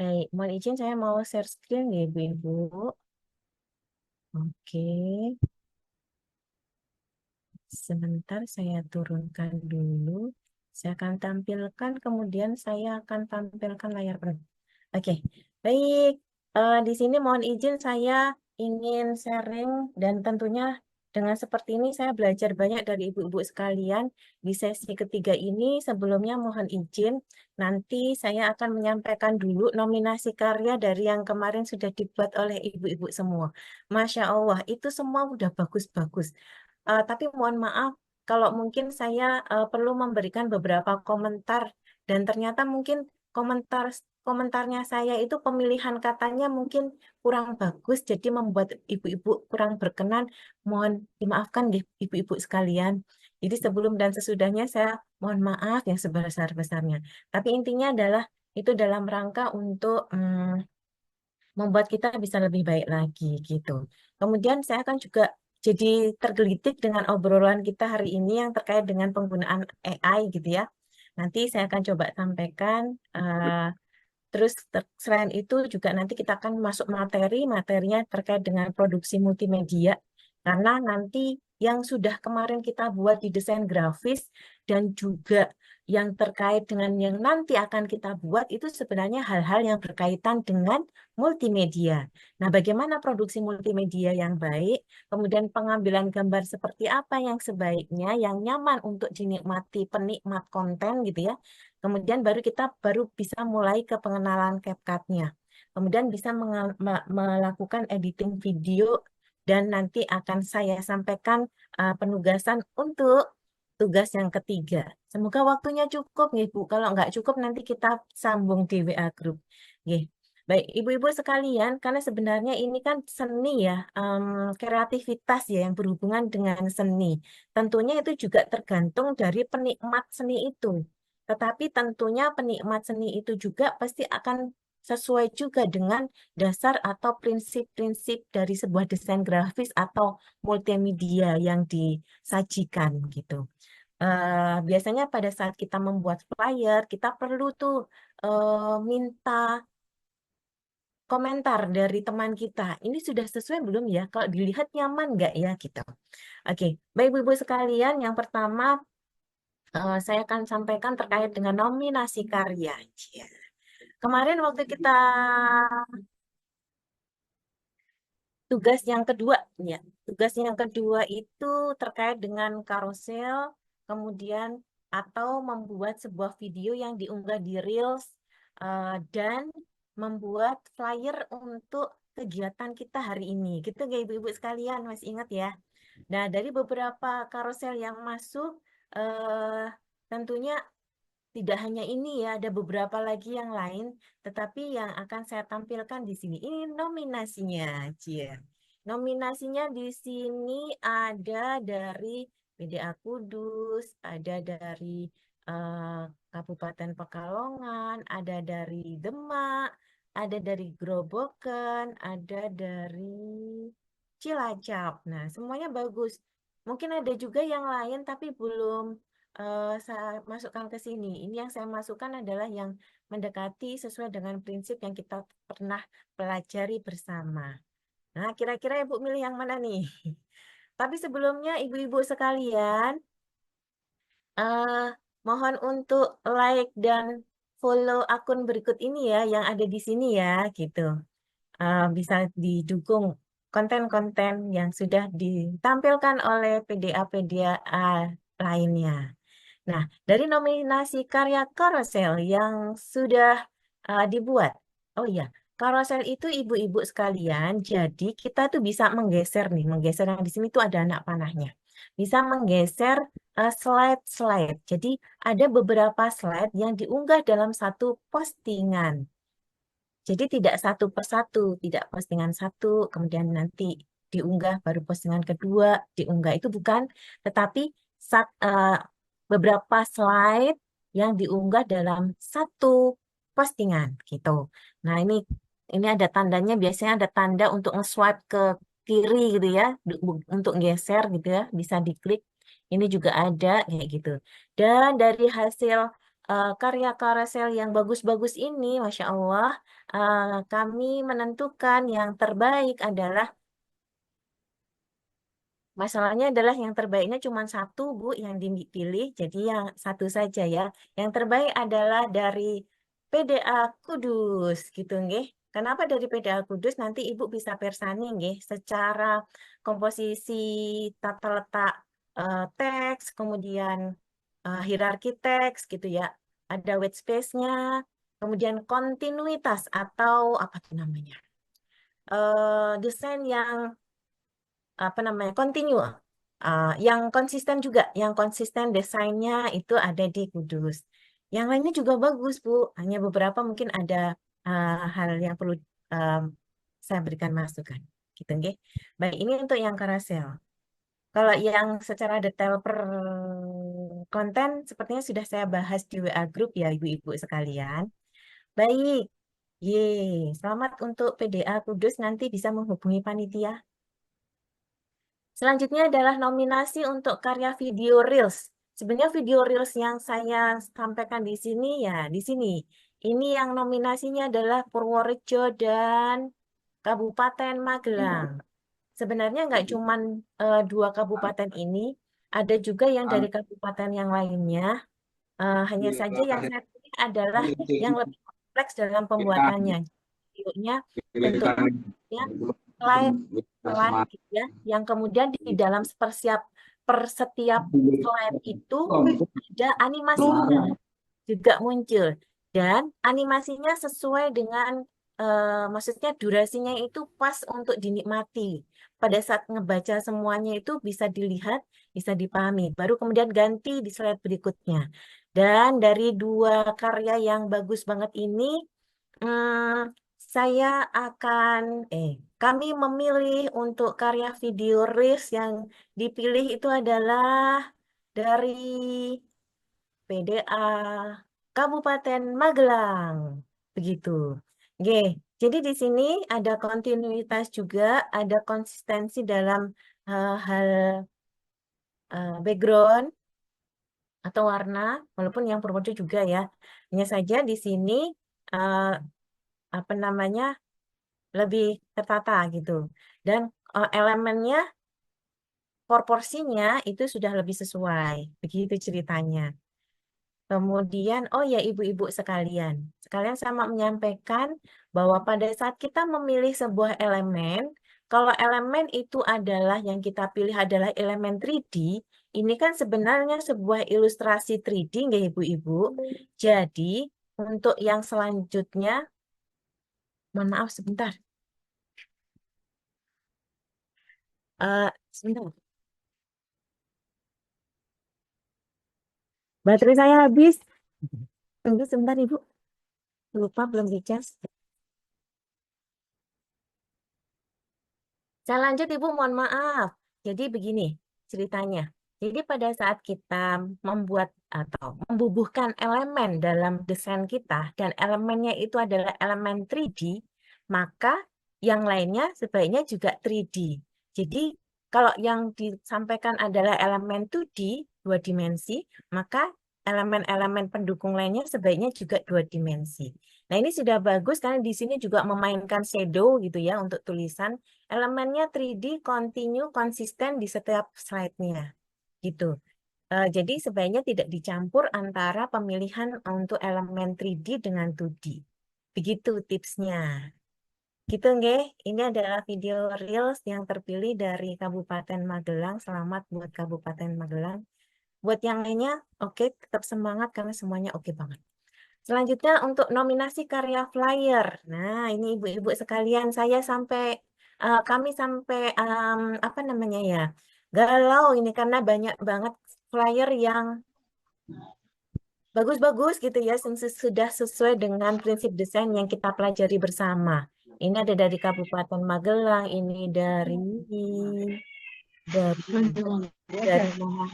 Baik, mohon izin saya mau share screen ya Ibu-Ibu. Oke, sebentar saya turunkan dulu. Saya akan tampilkan, kemudian saya akan tampilkan layar penuh. Oke, baik. Di sini mohon izin saya ingin sharing dan tentunya dengan seperti ini saya belajar banyak dari ibu-ibu sekalian di sesi ketiga ini. Sebelumnya mohon izin, nanti saya akan menyampaikan dulu nominasi karya dari yang kemarin sudah dibuat oleh ibu-ibu semua. Masya Allah, itu semua udah bagus-bagus. Tapi mohon maaf kalau mungkin saya perlu memberikan beberapa komentar dan ternyata mungkin komentarnya saya itu pemilihan katanya mungkin kurang bagus jadi membuat ibu-ibu kurang berkenan. Mohon dimaafkan nggih, ibu-ibu sekalian. Jadi sebelum dan sesudahnya saya mohon maaf yang sebesar-besarnya. Tapi intinya adalah itu dalam rangka untuk membuat kita bisa lebih baik lagi gitu. Kemudian saya akan juga jadi tergelitik dengan obrolan kita hari ini yang terkait dengan penggunaan AI gitu ya. Nanti saya akan coba sampaikan. Terus selain itu juga nanti kita akan masuk materinya terkait dengan produksi multimedia. Karena nanti yang sudah kemarin kita buat di desain grafis dan juga yang terkait dengan yang nanti akan kita buat itu sebenarnya hal-hal yang berkaitan dengan multimedia. Nah, bagaimana produksi multimedia yang baik, kemudian pengambilan gambar seperti apa yang sebaiknya, yang nyaman untuk dinikmati penikmat konten gitu ya. Kemudian baru bisa mulai ke pengenalan CapCut-nya. Kemudian bisa melakukan editing video dan nanti akan saya sampaikan penugasan untuk tugas yang ketiga. Semoga waktunya cukup nih Bu. Kalau nggak cukup nanti kita sambung di WA Group. Nggih. Baik, ibu-ibu sekalian, karena sebenarnya ini kan seni ya, kreativitas ya yang berhubungan dengan seni. Tentunya itu juga tergantung dari penikmat seni itu. Tetapi tentunya penikmat seni itu juga pasti akan sesuai juga dengan dasar atau prinsip-prinsip dari sebuah desain grafis atau multimedia yang disajikan gitu. Biasanya pada saat kita membuat flyer, kita perlu tuh minta komentar dari teman kita. Ini sudah sesuai belum ya? Kalau dilihat nyaman nggak ya gitu. Oke, baik ibu-ibu sekalian, yang pertama saya akan sampaikan terkait dengan nominasi karya. Cia. Kemarin waktu kita tugas yang kedua, ya, tugas yang kedua itu terkait dengan karusel, kemudian atau membuat sebuah video yang diunggah di Reels dan membuat flyer untuk kegiatan kita hari ini. Gitu nggak ibu-ibu sekalian, masih ingat ya? Nah, dari beberapa karusel yang masuk, tentunya tidak hanya ini ya, ada beberapa lagi yang lain, tetapi yang akan saya tampilkan di sini. Ini nominasinya, Cia. Nominasinya di sini ada dari PDA Kudus, ada dari Kabupaten Pekalongan, ada dari Demak, ada dari Grobogan, ada dari Cilacap. Nah, semuanya bagus. Mungkin ada juga yang lain, tapi belum saya masukkan ke sini. Ini yang saya masukkan adalah yang mendekati sesuai dengan prinsip yang kita pernah pelajari bersama. Nah, kira-kira Ibu milih yang mana nih? Tapi sebelumnya Ibu-ibu sekalian, eh, mohon untuk like dan follow akun berikut ini ya, yang ada di sini ya, gitu. Bisa didukung konten-konten yang sudah ditampilkan oleh PDA-PDA lainnya. Nah, dari nominasi karya Carousel yang sudah dibuat. Oh iya, Carousel itu ibu-ibu sekalian, jadi kita tuh bisa menggeser nih, menggeser yang di sini tuh ada anak panahnya. Bisa menggeser slide-slide. Jadi ada beberapa slide yang diunggah dalam satu postingan. Jadi tidak satu persatu, tidak postingan satu, kemudian nanti diunggah baru postingan kedua, diunggah itu bukan, tetapi beberapa slide yang diunggah dalam satu postingan gitu. Nah, ini ada tandanya, biasanya ada tanda untuk nge-swipe ke kiri gitu ya, untuk geser gitu ya, bisa diklik. Ini juga ada kayak gitu. Dan dari hasil karya Karasel yang bagus-bagus ini, Masya Allah, kami menentukan yang terbaik adalah, masalahnya adalah yang terbaiknya cuma satu, Bu, yang dipilih, jadi yang satu saja ya. Yang terbaik adalah dari PDA Kudus, gitu, nggih. Kenapa dari PDA Kudus? Nanti Ibu bisa persani, nggih, secara komposisi tata letak teks, kemudian hierarki teks, gitu ya. Ada white space-nya, kemudian kontinuitas atau apa tuh namanya? Desain yang apa namanya continue, yang konsisten juga, yang konsisten desainnya itu ada di Kudus. Yang lainnya juga bagus, Bu, hanya beberapa mungkin ada hal yang perlu um, saya berikan masukan gitu, nggih. Baik, ini untuk yang Karasel. Kalau yang secara detail per konten sepertinya sudah saya bahas di WA group ya, ibu-ibu sekalian. Baik, ye, selamat untuk PDA Kudus, nanti bisa menghubungi panitia. Selanjutnya adalah nominasi untuk karya video Reels. Sebenarnya video Reels yang saya sampaikan di sini ya, di sini. Ini yang nominasinya adalah Purworejo dan Kabupaten Magelang. Sebenarnya nggak cuma dua kabupaten ini, ada juga yang dari kabupaten yang lainnya. Hanya saja yang saya pilih adalah yang lebih kompleks dalam pembuatannya. Videonya bentuknya slide slide gitu ya, yang kemudian di dalam per setiap slide itu ada animasinya juga muncul, dan animasinya sesuai dengan maksudnya durasinya itu pas untuk dinikmati. Pada saat ngebaca semuanya itu bisa dilihat, bisa dipahami. Baru kemudian ganti di slide berikutnya. Dan dari dua karya yang bagus banget ini, hmm, saya akan, kami memilih untuk karya video Reels yang dipilih itu adalah dari PDA Kabupaten Magelang. Begitu. Oke, jadi di sini ada kontinuitas juga, ada konsistensi dalam hal background atau warna, walaupun yang Purworejo juga ya. Hanya saja di sini eh, apa namanya lebih tertata gitu. Dan elemennya, proporsinya itu sudah lebih sesuai. Begitu ceritanya. Kemudian, oh ya ibu-ibu sekalian, sekalian sama menyampaikan bahwa pada saat kita memilih sebuah elemen, kalau elemen itu adalah yang kita pilih adalah elemen 3D, ini kan sebenarnya sebuah ilustrasi 3D, nggak ibu-ibu? Jadi, untuk yang selanjutnya, mohon maaf sebentar. Sebentar. Baterai saya habis. Tunggu sebentar, Ibu. Lupa belum dicas. Saya lanjut, Ibu, mohon maaf. Jadi begini ceritanya. Jadi pada saat kita membuat atau membubuhkan elemen dalam desain kita, dan elemennya itu adalah elemen 3D, maka yang lainnya sebaiknya juga 3D. Jadi kalau yang disampaikan adalah elemen 2D, dua dimensi, maka elemen-elemen pendukung lainnya sebaiknya juga dua dimensi. Nah, ini sudah bagus karena di sini juga memainkan shadow gitu ya untuk tulisan. Elemennya 3D, continue, konsisten di setiap slide-nya. Gitu. Jadi sebaiknya tidak dicampur antara pemilihan untuk elemen 3D dengan 2D. Begitu tipsnya. Gitu nggih. Ini adalah video Reels yang terpilih dari Kabupaten Magelang. Selamat buat Kabupaten Magelang. Buat yang lainnya, oke, tetap semangat karena semuanya oke banget. Selanjutnya untuk nominasi karya flyer. Nah, ini ibu-ibu sekalian, kami sampai apa namanya ya, galau ini karena banyak banget flyer yang bagus-bagus gitu ya, sudah sesuai dengan prinsip desain yang kita pelajari bersama. Ini ada dari Kabupaten Magelang, ini dari dari mana?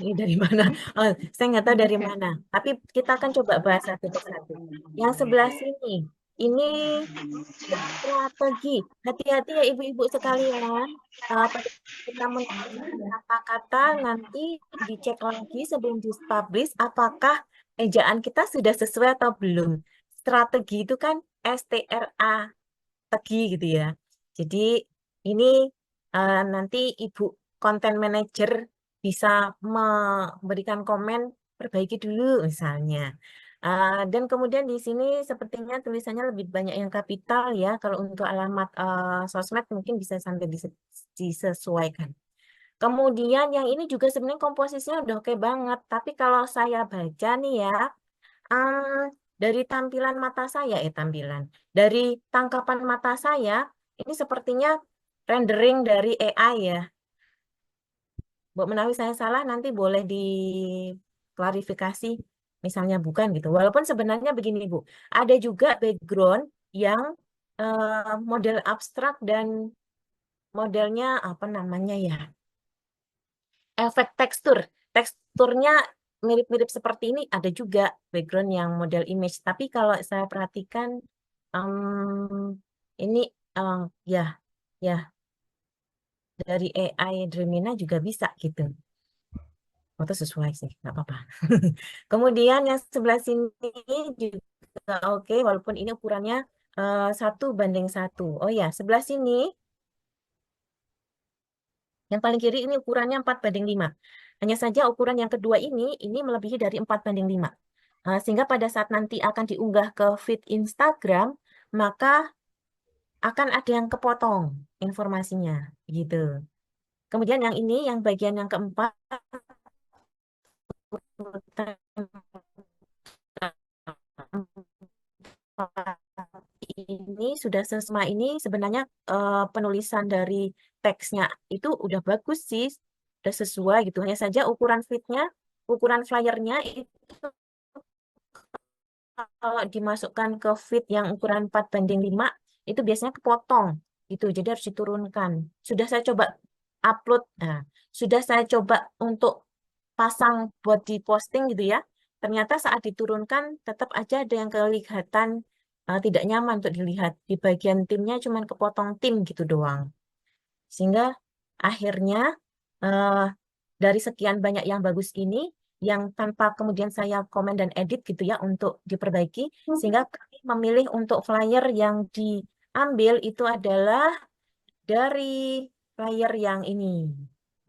Ini dari mana? Oh, saya nggak tahu dari mana. Tapi kita akan coba bahas satu persatu. Yang sebelah sini. ini strategi. Hati-hati ya ibu-ibu sekalian. Pada kita menulis kata-kata nanti dicek lagi sebelum dipublish apakah ejaan kita sudah sesuai atau belum. Strategi itu kan STRA gitu ya. Jadi ini nanti ibu content manager bisa memberikan komen perbaiki dulu misalnya. Dan kemudian di sini sepertinya tulisannya lebih banyak yang kapital ya. Kalau untuk alamat sosmed mungkin bisa sampai disesuaikan. Kemudian yang ini juga sebenarnya komposisinya udah oke banget. Tapi kalau saya baca nih ya, dari tampilan mata saya, dari tangkapan mata saya, ini sepertinya rendering dari AI ya. Bu Menawi saya salah, nanti boleh diklarifikasi, misalnya bukan gitu. Walaupun sebenarnya begini Bu, ada juga background yang model abstrak dan modelnya apa namanya ya, efek tekstur. Teksturnya mirip-mirip seperti ini ada juga background yang model image. Tapi kalau saya perhatikan ini eh, ya ya dari AI Dremina juga bisa gitu. Foto sesuai sih, nggak apa-apa. Kemudian yang sebelah sini juga oke, walaupun ini ukurannya 1:1. Oh ya, sebelah sini yang paling kiri ini ukurannya 4:5. Hanya saja ukuran yang kedua ini melebihi dari 4:5. Sehingga pada saat nanti akan diunggah ke feed Instagram, maka akan ada yang kepotong informasinya, gitu. Kemudian yang ini, yang bagian yang keempat, ini sudah semua ini sebenarnya penulisan dari teksnya itu udah bagus sih, udah sesuai gitu. Hanya saja ukuran feednya, ukuran flyernya itu kalau dimasukkan ke feed yang ukuran 4:5 itu biasanya kepotong gitu. Jadi harus diturunkan. Sudah saya coba upload, nah, sudah saya coba untuk pasang buat diposting gitu ya. Ternyata saat diturunkan tetap aja ada yang kelihatan tidak nyaman untuk dilihat. Di bagian timnya cuman kepotong tim gitu doang. Sehingga akhirnya eh, dari sekian banyak yang bagus ini, yang tanpa kemudian saya komen dan edit gitu ya untuk diperbaiki, sehingga kami memilih untuk flyer yang diambil itu adalah dari flyer yang ini.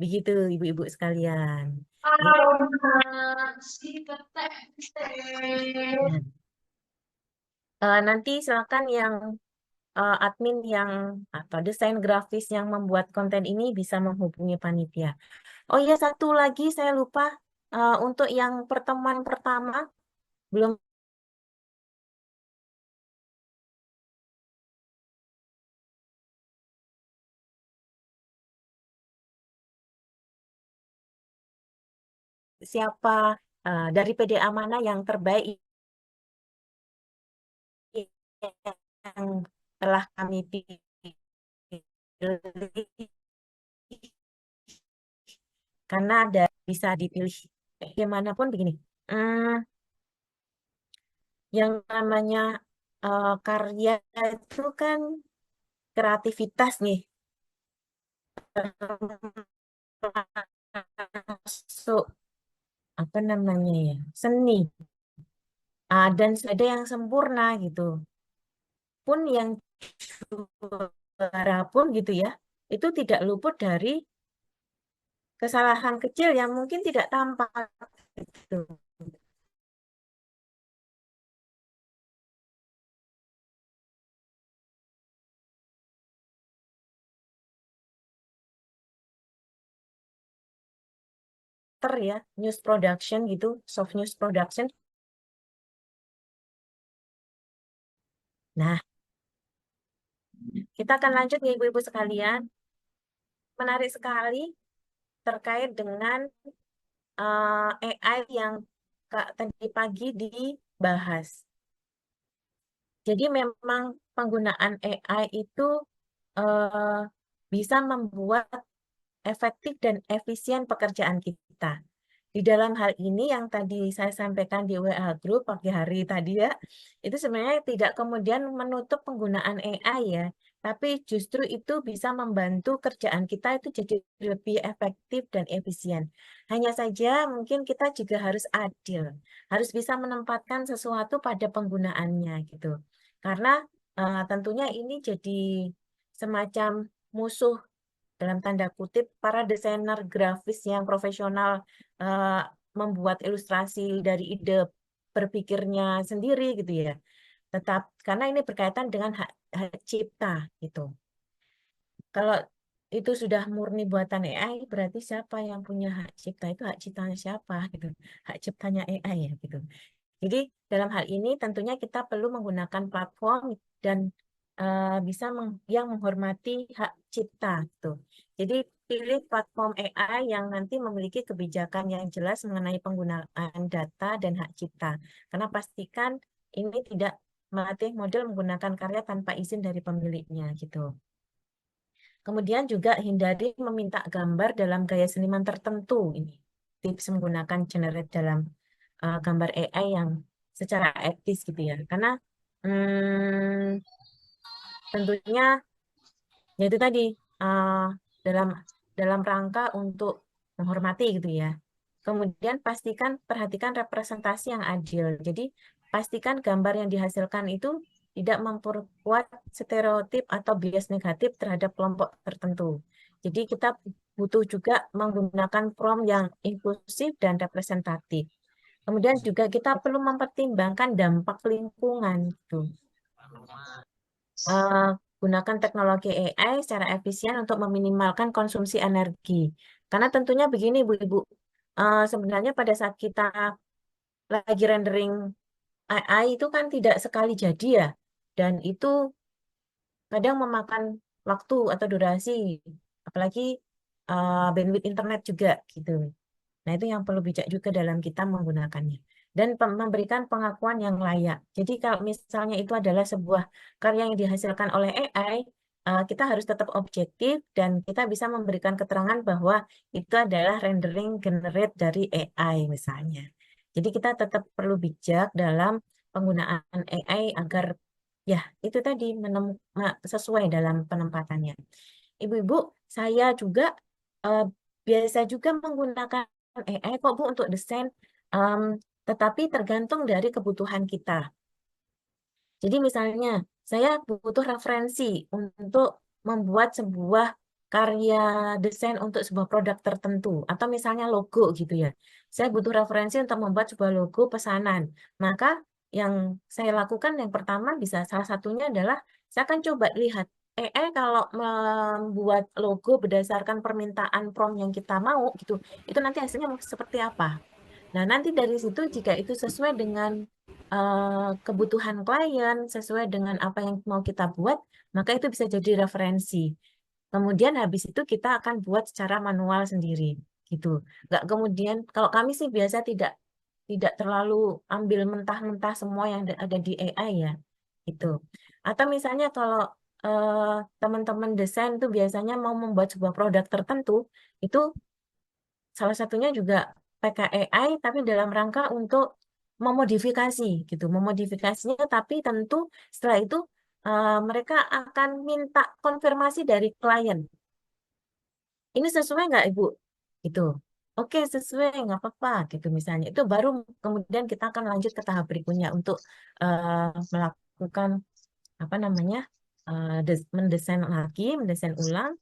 Begitu ibu-ibu sekalian. Nanti silakan yang admin yang atau desain grafis yang membuat konten ini bisa menghubungi panitia. Oh iya, satu lagi saya lupa. Untuk yang pertemuan pertama, belum siapa dari PDA mana yang terbaik yang telah kami pilih. Karena ada bisa dipilih bagaimanapun begini. Hmm, yang namanya karya itu kan kreativitas nih. Masuk apa namanya ya, seni. Dan ada yang sempurna gitu. Pun yang juara pun gitu ya, itu tidak luput dari kesalahan kecil yang mungkin tidak tampak gitu. Ya, news production gitu, soft news production. Nah, kita akan lanjut nih ibu-ibu sekalian. Menarik sekali terkait dengan AI yang tadi pagi dibahas. Jadi memang penggunaan AI itu eh, bisa membuat efektif dan efisien pekerjaan kita. di dalam hal ini yang tadi saya sampaikan di WA Group pagi hari tadi ya, itu sebenarnya tidak kemudian menutup penggunaan AI ya, tapi justru itu bisa membantu kerjaan kita itu jadi lebih efektif dan efisien. Hanya saja mungkin kita juga harus adil, harus bisa menempatkan sesuatu pada penggunaannya gitu. Karena tentunya ini jadi semacam musuh dalam tanda kutip para desainer grafis yang profesional eh, membuat ilustrasi dari ide berpikirnya sendiri gitu ya. Tetap karena ini berkaitan dengan hak cipta gitu. Kalau itu sudah murni buatan AI, berarti siapa yang punya hak cipta itu hak ciptanya siapa gitu. Hak ciptanya AI ya gitu. Jadi dalam hal ini tentunya kita perlu menggunakan platform dan bisa yang menghormati hak cipta gitu. Jadi pilih platform AI yang nanti memiliki kebijakan yang jelas mengenai penggunaan data dan hak cipta. Karena pastikan ini tidak melatih model menggunakan karya tanpa izin dari pemiliknya gitu. Kemudian juga hindari meminta gambar dalam gaya seniman tertentu. Ini tips menggunakan generate dalam gambar AI yang secara etis gitu ya. Karena hmm, tentunya ya itu tadi dalam dalam rangka untuk menghormati gitu ya. Kemudian perhatikan representasi yang adil. Jadi pastikan gambar yang dihasilkan itu tidak memperkuat stereotip atau bias negatif terhadap kelompok tertentu. Jadi kita butuh juga menggunakan prompt yang inklusif dan representatif. Kemudian juga kita perlu mempertimbangkan dampak lingkungan gitu. Eh, Gunakan teknologi AI secara efisien untuk meminimalkan konsumsi energi. Karena tentunya begini, Bu Ibu, sebenarnya pada saat kita lagi rendering AI itu kan tidak sekali jadi ya, dan itu kadang memakan waktu atau durasi, apalagi bandwidth internet juga gitu. Nah, itu yang perlu bijak juga dalam kita menggunakannya. Dan memberikan pengakuan yang layak. Jadi kalau misalnya itu adalah sebuah karya yang dihasilkan oleh AI, kita harus tetap objektif dan kita bisa memberikan keterangan bahwa itu adalah rendering generate dari AI misalnya. Jadi kita tetap perlu bijak dalam penggunaan AI agar ya itu tadi sesuai dalam penempatannya. Ibu-ibu, saya juga eh, biasa juga menggunakan AI kok Bu untuk desain, em, tetapi tergantung dari kebutuhan kita. Jadi misalnya saya butuh referensi untuk membuat sebuah karya desain untuk sebuah produk tertentu atau misalnya logo gitu ya. Saya butuh referensi untuk membuat sebuah logo pesanan. Maka yang saya lakukan yang pertama bisa salah satunya adalah saya akan coba lihat kalau membuat logo berdasarkan permintaan prompt yang kita mau gitu, itu nanti hasilnya mau seperti apa. Nah, nanti dari situ jika itu sesuai dengan kebutuhan klien, sesuai dengan apa yang mau kita buat, maka itu bisa jadi referensi. Kemudian habis itu kita akan buat secara manual sendiri, gitu. Nggak kemudian, kalau kami sih biasa tidak terlalu ambil mentah-mentah semua yang ada di AI ya, gitu. Atau misalnya kalau eh, teman-teman desain tuh biasanya mau membuat sebuah produk tertentu, itu salah satunya juga pakai AI tapi dalam rangka untuk memodifikasi gitu. Memodifikasinya tapi tentu setelah itu mereka akan minta konfirmasi dari klien. Ini sesuai nggak Ibu? Gitu. Oke, sesuai, nggak apa-apa gitu misalnya. Itu baru kemudian kita akan lanjut ke tahap berikutnya untuk melakukan apa namanya mendesain lagi, mendesain ulang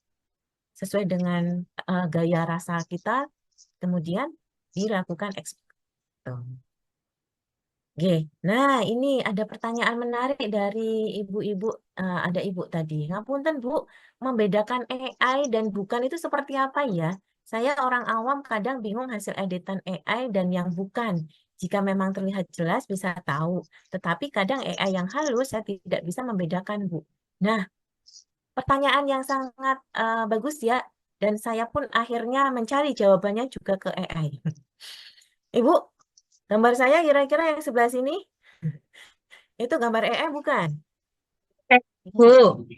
sesuai dengan gaya rasa kita, kemudian dilakukan ekspor. Oke, nah ini ada pertanyaan menarik dari ibu-ibu, ada ibu tadi. Ngapunten Bu, membedakan AI dan bukan itu seperti apa ya? Saya orang awam kadang bingung hasil editan AI dan yang bukan. Jika memang terlihat jelas bisa tahu, tetapi kadang AI yang halus saya tidak bisa membedakan Bu. Nah, pertanyaan yang sangat bagus ya, dan saya pun akhirnya mencari jawabannya juga ke AI. Ibu, gambar saya kira-kira yang sebelah sini, itu gambar AI bukan? Bu,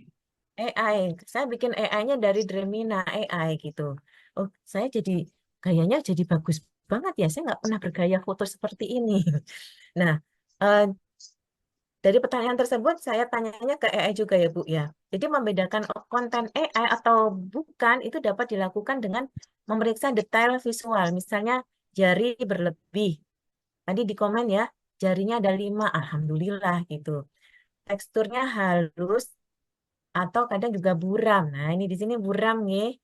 AI. Saya bikin AI-nya dari Dremina AI gitu. Oh, saya jadi gayanya jadi bagus banget ya, saya nggak pernah bergaya foto seperti ini. Nah, eh, dari pertanyaan tersebut saya tanyanya ke AI juga ya Bu ya. Jadi membedakan konten AI atau bukan itu dapat dilakukan dengan memeriksa detail visual. Misalnya jari berlebih. Tadi di komen ya, jarinya ada 5, alhamdulillah gitu. Teksturnya halus atau kadang juga buram. Nah, ini di sini buram nih.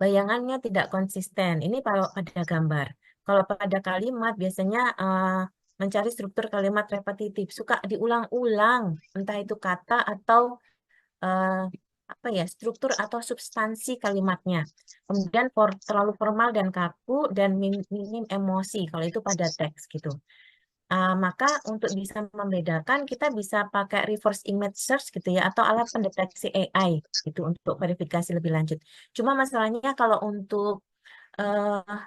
Bayangannya tidak konsisten. Ini kalau pada gambar. Kalau pada kalimat biasanya mencari struktur kalimat repetitif, suka diulang-ulang, entah itu kata atau eh, apa ya, struktur atau substansi kalimatnya. Kemudian terlalu formal dan kaku dan minim emosi kalau itu pada teks gitu. Maka untuk bisa membedakan kita bisa pakai reverse image search gitu ya atau alat pendeteksi AI gitu untuk verifikasi lebih lanjut. Cuma masalahnya kalau untuk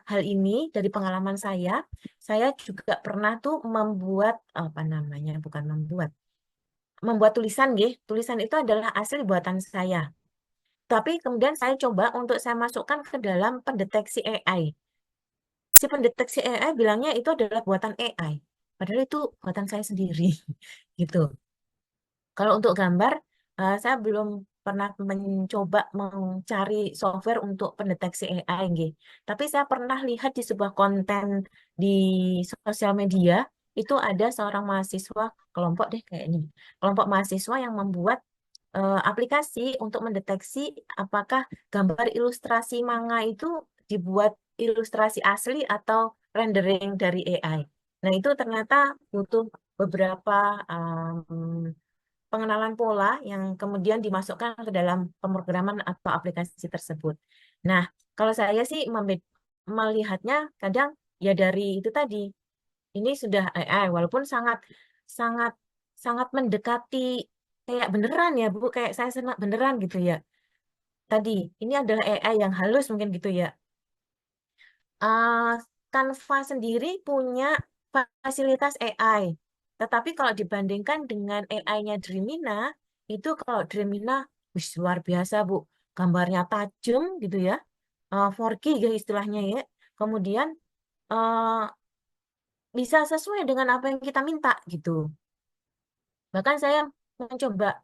hal ini dari pengalaman saya juga pernah tuh membuat apa namanya, bukan membuat tulisan gitu. Tulisan itu adalah asli buatan saya. Tapi kemudian saya coba untuk saya masukkan ke dalam pendeteksi AI. Si pendeteksi AI bilangnya itu adalah buatan AI. Padahal itu buatan saya sendiri. Gitu. Kalau untuk gambar, saya belum pernah mencoba mencari software untuk pendeteksi AI, nggih. Tapi saya pernah lihat di sebuah konten di sosial media, itu ada seorang mahasiswa, kelompok deh kayaknya, kelompok mahasiswa yang membuat aplikasi untuk mendeteksi apakah gambar ilustrasi manga itu dibuat ilustrasi asli atau rendering dari AI. Nah, itu ternyata butuh beberapa pengenalan pola yang kemudian dimasukkan ke dalam pemrograman atau aplikasi tersebut. Nah, kalau saya sih melihatnya kadang ya dari itu tadi, ini sudah AI walaupun sangat sangat sangat mendekati kayak beneran ya Bu, kayak saya senang beneran gitu ya. Tadi ini adalah AI yang halus mungkin gitu ya. Uh, Canva sendiri punya fasilitas AI. Tetapi kalau dibandingkan dengan AI-nya Dremina, itu kalau Dremina, wih, luar biasa, Bu. Gambarnya tajam gitu ya. 4K ya istilahnya ya. Kemudian uh, bisa sesuai dengan apa yang kita minta gitu. Bahkan saya mencoba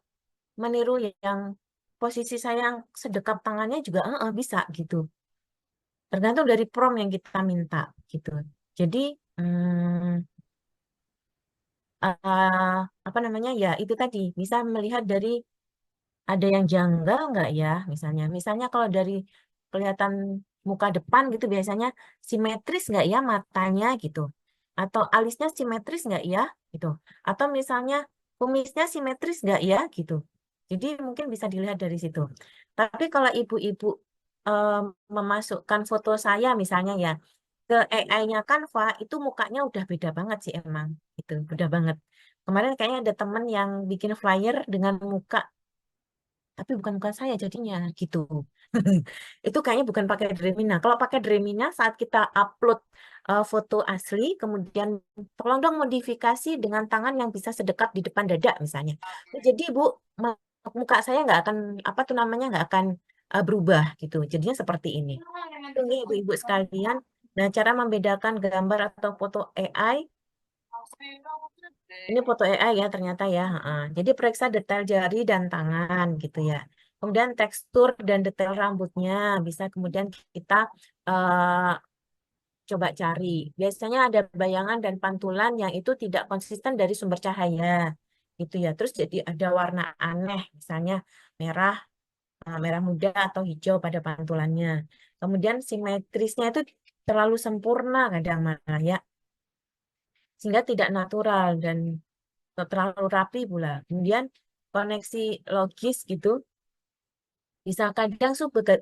meniru yang posisi saya yang sedekap tangannya juga bisa gitu. Tergantung dari prompt yang kita minta gitu. Jadi apa namanya ya itu tadi bisa melihat dari ada yang janggal nggak ya misalnya kalau dari kelihatan muka depan gitu biasanya simetris nggak ya matanya gitu atau alisnya simetris nggak ya gitu atau misalnya kumisnya simetris nggak ya gitu jadi mungkin bisa dilihat dari situ tapi kalau ibu-ibu em, memasukkan foto saya misalnya ya ke AI-nya Canva itu mukanya udah beda banget sih emang itu udah banget. Kemarin kayaknya ada temen yang bikin flyer dengan muka tapi bukan saya jadinya gitu. Itu kayaknya bukan pakai Dremina. Kalau pakai Dremina saat kita upload foto asli kemudian tolong dong modifikasi dengan tangan yang bisa sedekat di depan dada misalnya. Jadi Bu muka saya nggak akan apa tuh namanya nggak akan berubah gitu. Jadinya seperti ini. Itu nih ibu-ibu sekalian. Nah, cara membedakan gambar atau foto AI, ini foto AI ya ternyata ya. Jadi periksa detail jari dan tangan gitu ya. Kemudian tekstur dan detail rambutnya bisa kemudian kita eh, coba cari. Biasanya ada bayangan dan pantulan yang itu tidak konsisten dari sumber cahaya gitu ya. Terus jadi ada warna aneh, misalnya merah, merah muda atau hijau pada pantulannya. Kemudian simetrisnya itu terlalu sempurna kadang malah ya, sehingga tidak natural dan terlalu rapi pula. Kemudian koneksi logis gitu, bisa kadang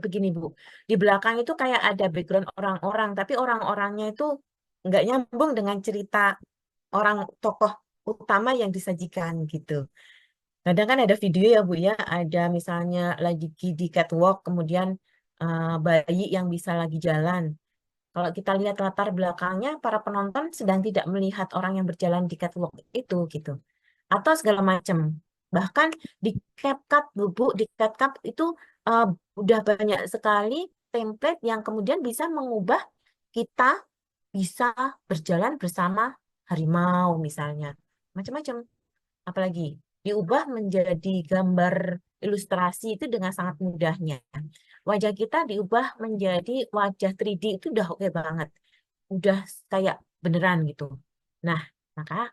begini Bu, di belakang itu kayak ada background orang-orang, tapi orang-orangnya itu nggak nyambung dengan cerita orang tokoh utama yang disajikan gitu. Kadang kan ada video ya Bu ya, ada misalnya lagi di catwalk, kemudian bayi yang bisa lagi jalan. Kalau kita lihat latar belakangnya, para penonton sedang tidak melihat orang yang berjalan di catwalk itu gitu. Atau segala macam. Bahkan di CapCut, Bu, di CapCut itu uh, udah banyak sekali template yang kemudian bisa mengubah kita bisa berjalan bersama harimau misalnya. Macam-macam. Apalagi diubah menjadi gambar ilustrasi itu dengan sangat mudahnya. Wajah kita diubah menjadi wajah 3D itu udah oke banget. Udah kayak beneran gitu. Nah, maka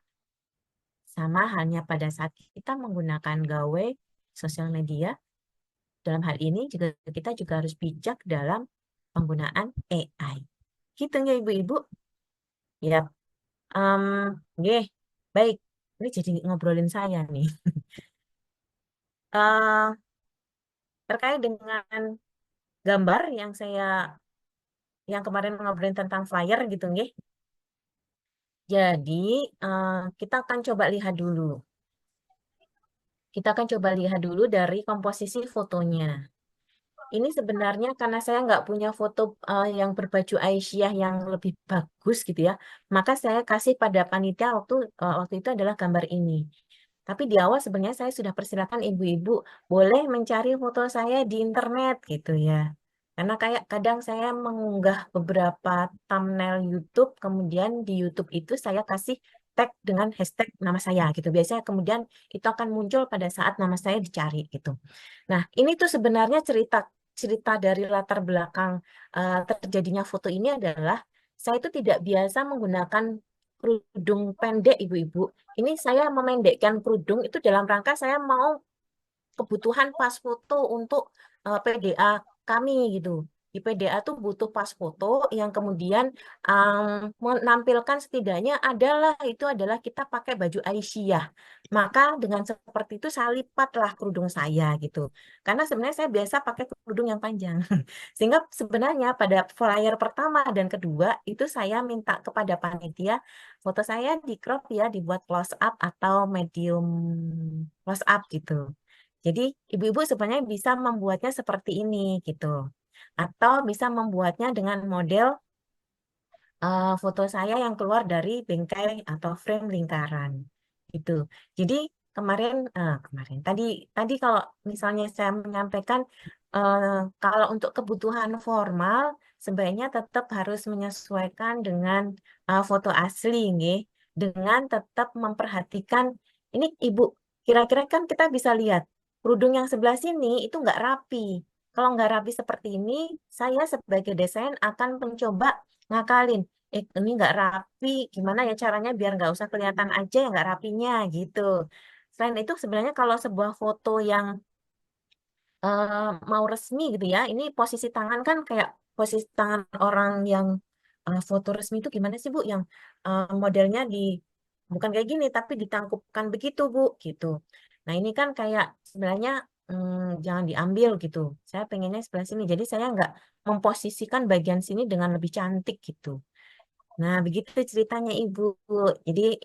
sama halnya pada saat kita menggunakan gawe sosial media, dalam hal ini juga kita juga harus bijak dalam penggunaan AI. Gitu ya Ibu-Ibu. Ya, nggih. Baik. Ini jadi ngobrolin saya nih. Eh, terkait dengan gambar yang kemarin ngobrolin tentang flyer gitu nggih. Jadi, eh, kita akan coba lihat dulu. Kita akan coba lihat dulu dari komposisi fotonya. Ini sebenarnya karena saya nggak punya foto yang berbaju Aisyah yang lebih bagus gitu ya, maka saya kasih pada panitia waktu itu adalah gambar ini. Tapi di awal sebenarnya saya sudah persilakan ibu-ibu boleh mencari foto saya di internet gitu ya. Karena kayak kadang saya mengunggah beberapa thumbnail YouTube, kemudian di YouTube itu saya kasih tag dengan hashtag nama saya gitu. Biasanya kemudian itu akan muncul pada saat nama saya dicari gitu. Nah, ini tuh sebenarnya cerita cerita dari latar belakang terjadinya foto ini adalah saya itu tidak biasa menggunakan kerudung pendek ibu-ibu. Ini saya memendekkan kerudung itu dalam rangka saya mau kebutuhan pas foto untuk PDA kami gitu. Di PDA tuh butuh pas foto yang kemudian menampilkan setidaknya adalah kita pakai baju Aisyah. Maka dengan seperti itu saya lipatlah kerudung saya gitu. Karena sebenarnya saya biasa pakai kerudung yang panjang. Sehingga sebenarnya pada flyer pertama dan kedua itu saya minta kepada panitia foto saya di crop ya, dibuat close up atau medium close up gitu. Jadi ibu-ibu sebenarnya bisa membuatnya seperti ini gitu. Atau bisa membuatnya dengan model foto saya yang keluar dari bingkai atau frame lingkaran gitu. Jadi kemarin tadi kalau misalnya saya menyampaikan eh, kalau untuk kebutuhan formal sebaiknya tetap harus menyesuaikan dengan foto asli nggih. Dengan tetap memperhatikan ini Ibu kira-kira kan kita bisa lihat kerudung yang sebelah sini itu nggak rapi. Kalau nggak rapi seperti ini, saya sebagai desain akan mencoba ngakalin ini nggak rapi, gimana ya caranya biar nggak usah kelihatan aja yang nggak rapinya gitu. Selain itu sebenarnya kalau sebuah foto yang mau resmi gitu ya, ini posisi tangan kan kayak posisi tangan orang yang foto resmi itu gimana sih Bu? Yang modelnya bukan kayak gini tapi ditangkupkan begitu Bu, gitu. Nah ini kan kayak sebenarnya jangan diambil gitu. Saya pengennya sebelah sini, jadi saya nggak memposisikan bagian sini dengan lebih cantik gitu. Nah, begitu ceritanya Ibu. Jadi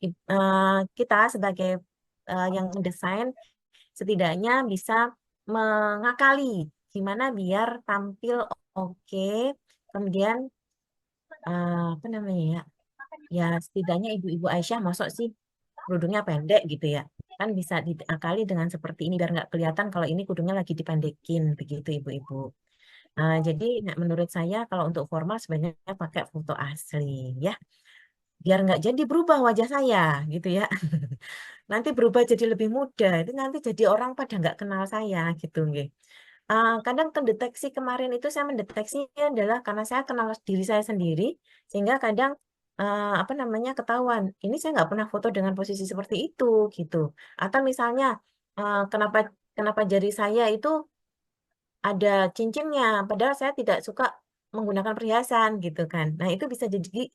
kita sebagai yang mendesain setidaknya bisa mengakali gimana biar tampil oke. Kemudian apa namanya ya? Ya setidaknya Ibu-Ibu Aisyah masuk sih kerudungnya pendek gitu ya. Kan bisa diakali dengan seperti ini biar nggak kelihatan kalau ini kerudungnya lagi dipendekin begitu Ibu-Ibu. Jadi menurut saya kalau untuk formal sebenarnya pakai foto asli ya. Biar nggak jadi berubah wajah saya gitu ya. Nanti berubah jadi lebih muda, itu nanti jadi orang pada nggak kenal saya gitu nggih. Kadang terdeteksi kemarin itu saya mendeteksinya adalah karena saya kenal diri saya sendiri, sehingga kadang apa namanya ketahuan. Ini saya nggak pernah foto dengan posisi seperti itu gitu. Atau misalnya kenapa kenapa jari saya itu ada cincinnya, padahal saya tidak suka menggunakan perhiasan gitu kan. Nah itu bisa jadi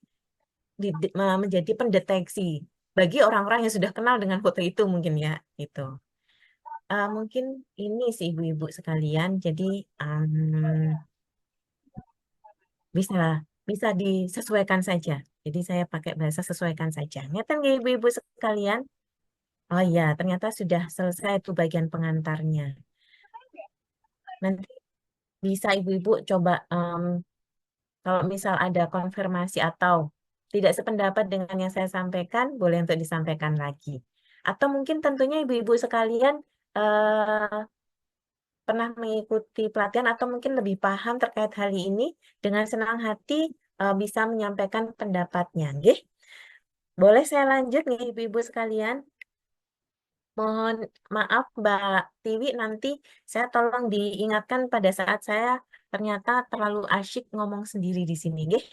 menjadi pendeteksi bagi orang-orang yang sudah kenal dengan foto itu mungkin ya itu. Mungkin ini sih ibu-ibu sekalian. Jadi bisa bisa disesuaikan saja. Jadi saya pakai bahasa sesuaikan saja. Ngeten nggih ibu-ibu sekalian. Oh iya, ternyata sudah selesai itu bagian pengantarnya. Nanti bisa ibu-ibu coba kalau misal ada konfirmasi atau tidak sependapat dengan yang saya sampaikan, boleh untuk disampaikan lagi. Atau mungkin tentunya ibu-ibu sekalian eh, pernah mengikuti pelatihan atau mungkin lebih paham terkait hal ini, dengan senang hati bisa menyampaikan pendapatnya. Nggih. Boleh saya lanjut nih Ibu-ibu sekalian? Mohon maaf Mbak Tiwi, nanti saya tolong diingatkan pada saat saya ternyata terlalu asyik ngomong sendiri di sini. Nggih.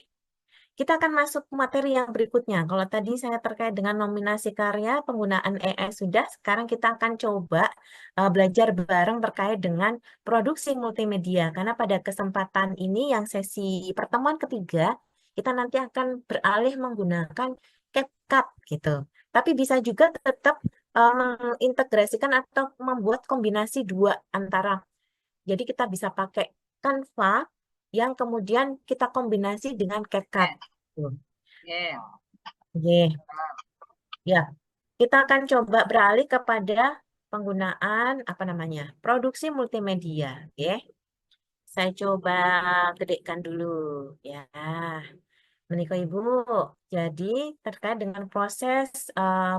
Kita akan masuk ke materi yang berikutnya. Kalau tadi saya terkait dengan nominasi karya, penggunaan AI sudah, sekarang kita akan coba belajar bareng terkait dengan produksi multimedia. Karena pada kesempatan ini yang sesi pertemuan ketiga, kita nanti akan beralih menggunakan CapCut gitu. Tapi bisa juga tetap mengintegrasikan atau membuat kombinasi dua antara. Jadi kita bisa pakai Canva yang kemudian kita kombinasi dengan CapCut. Tuh. Yeah. Oke, ya. Kita akan coba beralih kepada penggunaan apa namanya? Produksi multimedia, oke. Saya coba gedekan dulu ya. Menikah Ibu. Jadi terkait dengan proses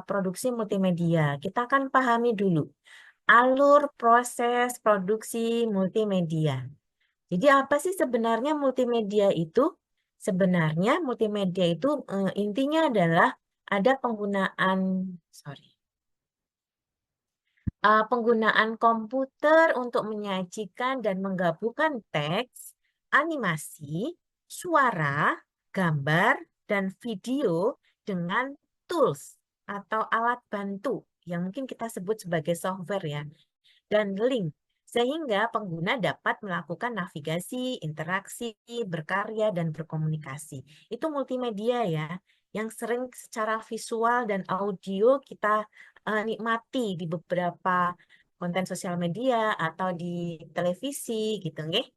produksi multimedia, kita akan pahami dulu alur proses produksi multimedia. Jadi apa sih sebenarnya multimedia itu? Sebenarnya multimedia itu intinya adalah ada penggunaan, sorry, penggunaan komputer untuk menyajikan dan menggabungkan teks, animasi, suara, gambar, dan video dengan tools atau alat bantu yang mungkin kita sebut sebagai software ya dan link, sehingga pengguna dapat melakukan navigasi, interaksi, berkarya, dan berkomunikasi. Itu multimedia ya, yang sering secara visual dan audio kita nikmati di beberapa konten sosial media atau di televisi gitu, nggih.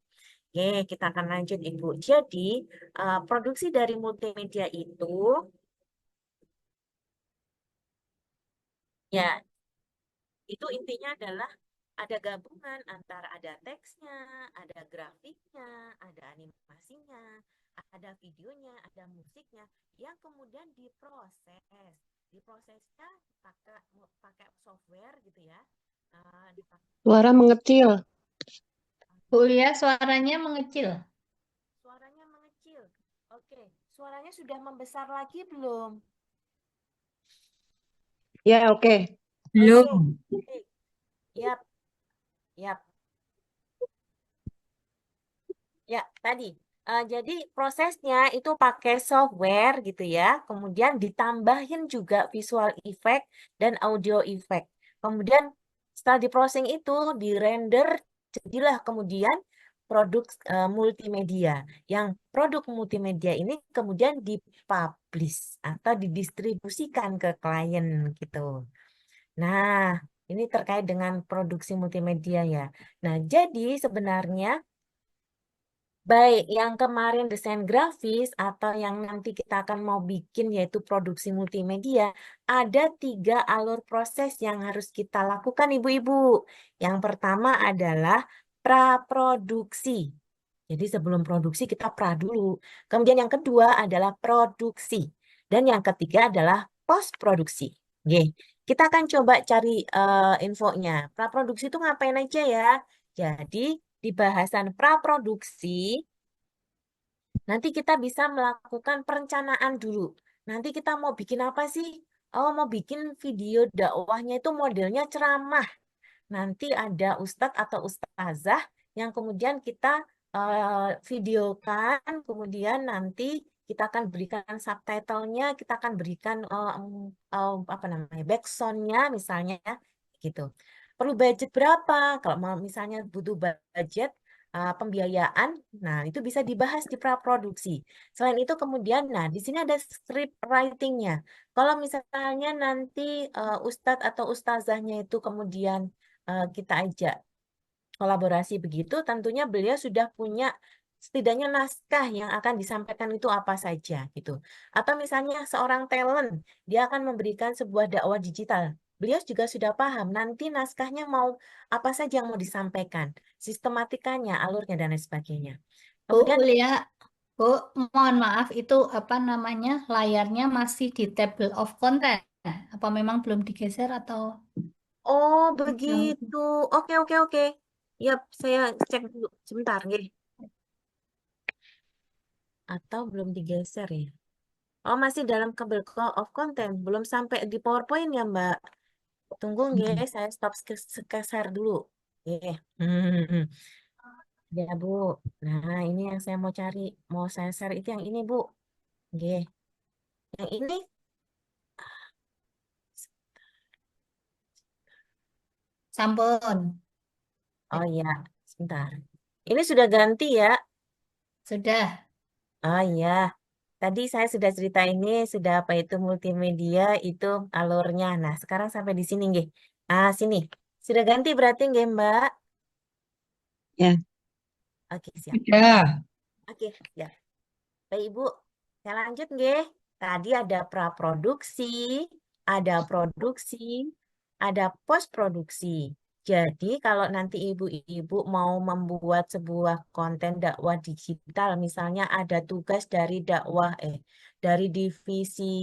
Oke, kita akan lanjut Ibu. Jadi, produksi dari multimedia itu ya itu intinya adalah ada gabungan antara ada teksnya, ada grafiknya, ada animasinya, ada videonya, ada musiknya yang kemudian diproses. Diprosesnya pakai pakai software gitu ya. Suara mengecil. Bu Lia, suaranya mengecil. Suaranya mengecil. Oke, suaranya sudah membesar lagi belum? Ya, oke. Oke, Belum. oke. Yap, yap. Ya, tadi. Jadi prosesnya itu pakai software gitu ya. Kemudian ditambahin juga visual effect dan audio effect. Kemudian setelah diproses itu dirender jadilah kemudian produk multimedia. Yang produk multimedia ini kemudian dipublish atau didistribusikan ke klien gitu. Nah, ini terkait dengan produksi multimedia ya. Nah, jadi sebenarnya baik, yang kemarin desain grafis atau yang nanti kita akan mau bikin yaitu produksi multimedia, ada 3 alur proses yang harus kita lakukan Ibu-Ibu. Yang pertama adalah praproduksi. Jadi sebelum produksi kita pra dulu. Kemudian yang kedua adalah produksi. Dan yang ketiga adalah post produksi. Oke, kita akan coba cari infonya. Praproduksi itu ngapain aja ya? Jadi di bahasan praproduksi nanti kita bisa melakukan perencanaan dulu. Nanti kita mau bikin apa sih? Oh, mau bikin video dakwahnya itu modelnya ceramah. Nanti ada ustadz atau ustazah yang kemudian kita videokan, kemudian nanti kita akan berikan subtitlenya, kita akan berikan apa namanya backsoundnya misalnya ya, gitu. Perlu budget berapa? Kalau mau misalnya butuh budget pembiayaan, nah itu bisa dibahas di praproduksi. Selain itu kemudian, nah di sini ada script writingnya. Kalau misalnya nanti ustadz atau ustazahnya itu kemudian kita ajak kolaborasi begitu, tentunya beliau sudah punya setidaknya naskah yang akan disampaikan itu apa saja gitu. Atau misalnya seorang talent, dia akan memberikan sebuah dakwah digital. Beliau juga sudah paham nanti naskahnya mau apa saja yang mau disampaikan, sistematikanya, alurnya dan lain sebagainya. Bu Kemudian Lia, Bu, mohon maaf itu apa namanya layarnya masih di table of content. Apa memang belum digeser atau oh yang begitu. Oke oke oke. Yap, saya cek dulu sebentar nggih. Atau belum digeser ya? Oh, masih dalam table of content. Belum sampai di PowerPoint ya, Mbak? Tunggu nggih, saya stop share dulu. Oke. Ya, Bu. Nah, ini yang saya mau cari. Mau saya share itu yang ini, Bu. Oke. Yang ini, Sampun. oh ya, sebentar. Ini sudah ganti ya? Sudah. Oh iya. Tadi saya sudah cerita ini, sudah apa itu multimedia, itu alurnya. Nah, sekarang sampai di sini, nggih. Ah, sini. Sudah ganti berarti, nggih, Mbak? Ya. Oke, siap. Ya. Oke, ya. Baik, Ibu. Saya lanjut, nggih. Tadi ada praproduksi, ada produksi, ada postproduksi. Jadi, kalau nanti ibu-ibu mau membuat sebuah konten dakwah digital, misalnya ada tugas dari divisi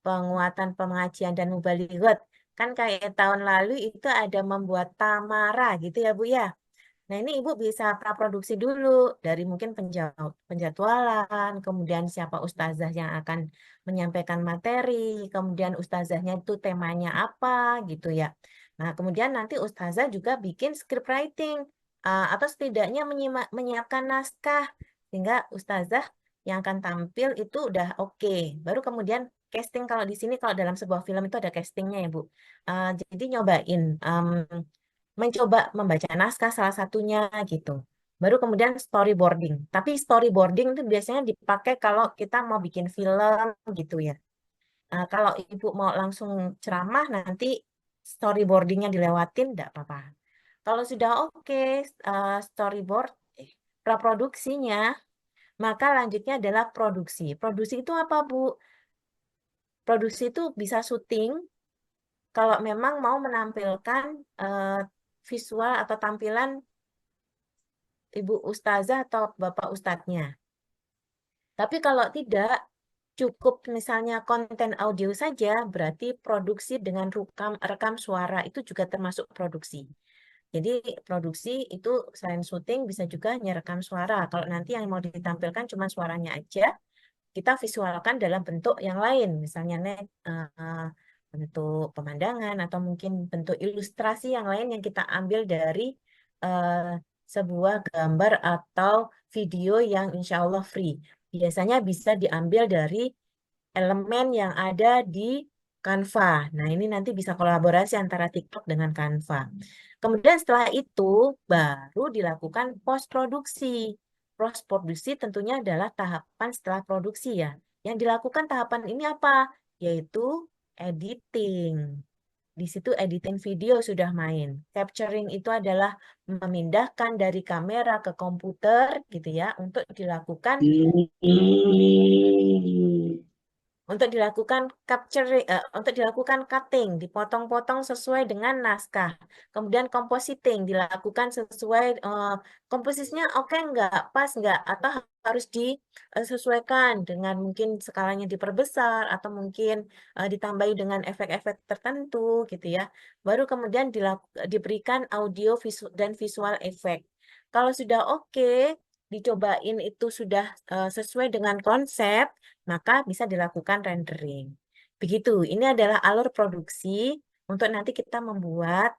penguatan pengajian dan mubalighot. Kan kayak tahun lalu itu ada membuat tamara gitu ya, Bu ya. Nah, ini Ibu bisa praproduksi dulu dari mungkin penjadwalan, kemudian siapa ustazah yang akan menyampaikan materi, kemudian ustazahnya itu temanya apa gitu ya. Nah, kemudian nanti ustazah juga bikin script writing atau setidaknya menyiapkan naskah sehingga ustazah yang akan tampil itu udah oke. Baru kemudian casting kalau di sini kalau dalam sebuah film itu ada castingnya ya, Bu. Jadi nyobain mencoba membaca naskah salah satunya gitu. Baru kemudian storyboarding. Tapi storyboarding itu biasanya dipakai kalau kita mau bikin film gitu ya. Kalau ibu mau langsung ceramah nanti storyboardingnya dilewatin, enggak apa-apa. Kalau sudah oke storyboard, praproduksinya, maka lanjutnya adalah produksi. Produksi itu apa, Bu? Produksi itu bisa syuting kalau memang mau menampilkan visual atau tampilan Ibu Ustazah atau Bapak Ustadznya. Tapi kalau tidak, cukup misalnya konten audio saja, berarti produksi dengan rekam suara itu juga termasuk produksi. Jadi produksi itu selain syuting bisa juga nyerekam suara. Kalau nanti yang mau ditampilkan cuma suaranya aja, kita visualkan dalam bentuk yang lain. Misalnya bentuk pemandangan atau mungkin bentuk ilustrasi yang lain yang kita ambil dari eh, sebuah gambar atau video yang insya Allah free. Biasanya bisa diambil dari elemen yang ada di Canva. Nah, ini nanti bisa kolaborasi antara TikTok dengan Canva. Kemudian setelah itu baru dilakukan post produksi. Post produksi tentunya adalah tahapan setelah produksi ya. Yang dilakukan tahapan ini apa? Yaitu editing. Di situ editing video sudah main. Capturing itu adalah memindahkan dari kamera ke komputer gitu ya untuk dilakukan untuk dilakukan cutting, dipotong-potong sesuai dengan naskah. Kemudian compositing dilakukan sesuai komposisinya oke nggak, pas nggak, atau harus disesuaikan dengan mungkin skalanya diperbesar atau mungkin ditambahi dengan efek-efek tertentu gitu ya. Baru kemudian diberikan audio dan visual efek. Kalau sudah oke, dicobain itu sudah sesuai dengan konsep, maka bisa dilakukan rendering. Begitu, ini adalah alur produksi untuk nanti kita membuat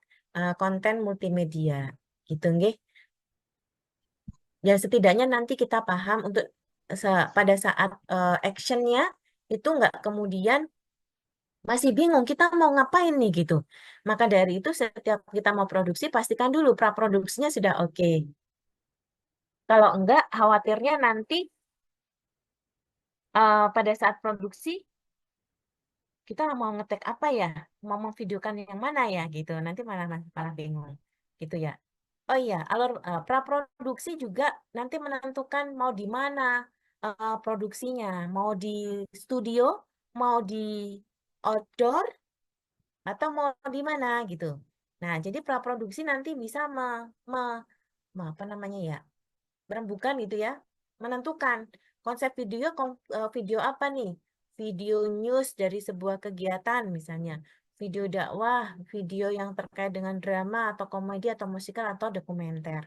konten multimedia. Gitu, nggih. Ya, setidaknya nanti kita paham untuk pada saat actionnya itu nggak kemudian masih bingung kita mau ngapain nih gitu. Maka dari itu setiap kita mau produksi pastikan dulu praproduksinya sudah oke. Kalau enggak, khawatirnya nanti pada saat produksi kita mau ngetek apa ya, mau memvideokan yang mana ya gitu, nanti malah malah bingung gitu ya. Oh iya, alur praproduksi juga nanti menentukan mau di mana produksinya, mau di studio, mau di outdoor, atau mau di mana gitu. Nah, jadi praproduksi nanti bisa apa namanya ya, berembukan gitu ya, menentukan konsep video apa nih? Video news dari sebuah kegiatan misalnya, video dakwah, video yang terkait dengan drama atau komedi atau musikal atau dokumenter.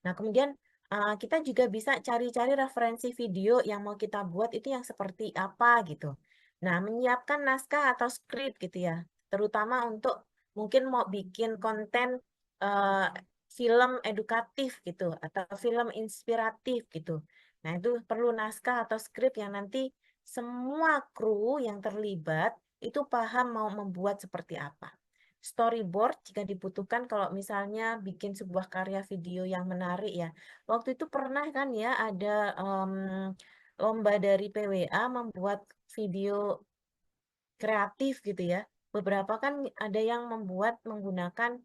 Nah, kemudian kita juga bisa cari-cari referensi video yang mau kita buat itu yang seperti apa gitu. Nah, menyiapkan naskah atau skrip gitu ya, terutama untuk mungkin mau bikin konten eh, film edukatif gitu atau film inspiratif gitu. Nah, itu perlu naskah atau skrip yang nanti semua kru yang terlibat itu paham mau membuat seperti apa. Storyboard jika dibutuhkan kalau misalnya bikin sebuah karya video yang menarik ya. Waktu itu pernah kan ya ada lomba dari PWA membuat video kreatif gitu ya. Beberapa kan ada yang membuat menggunakan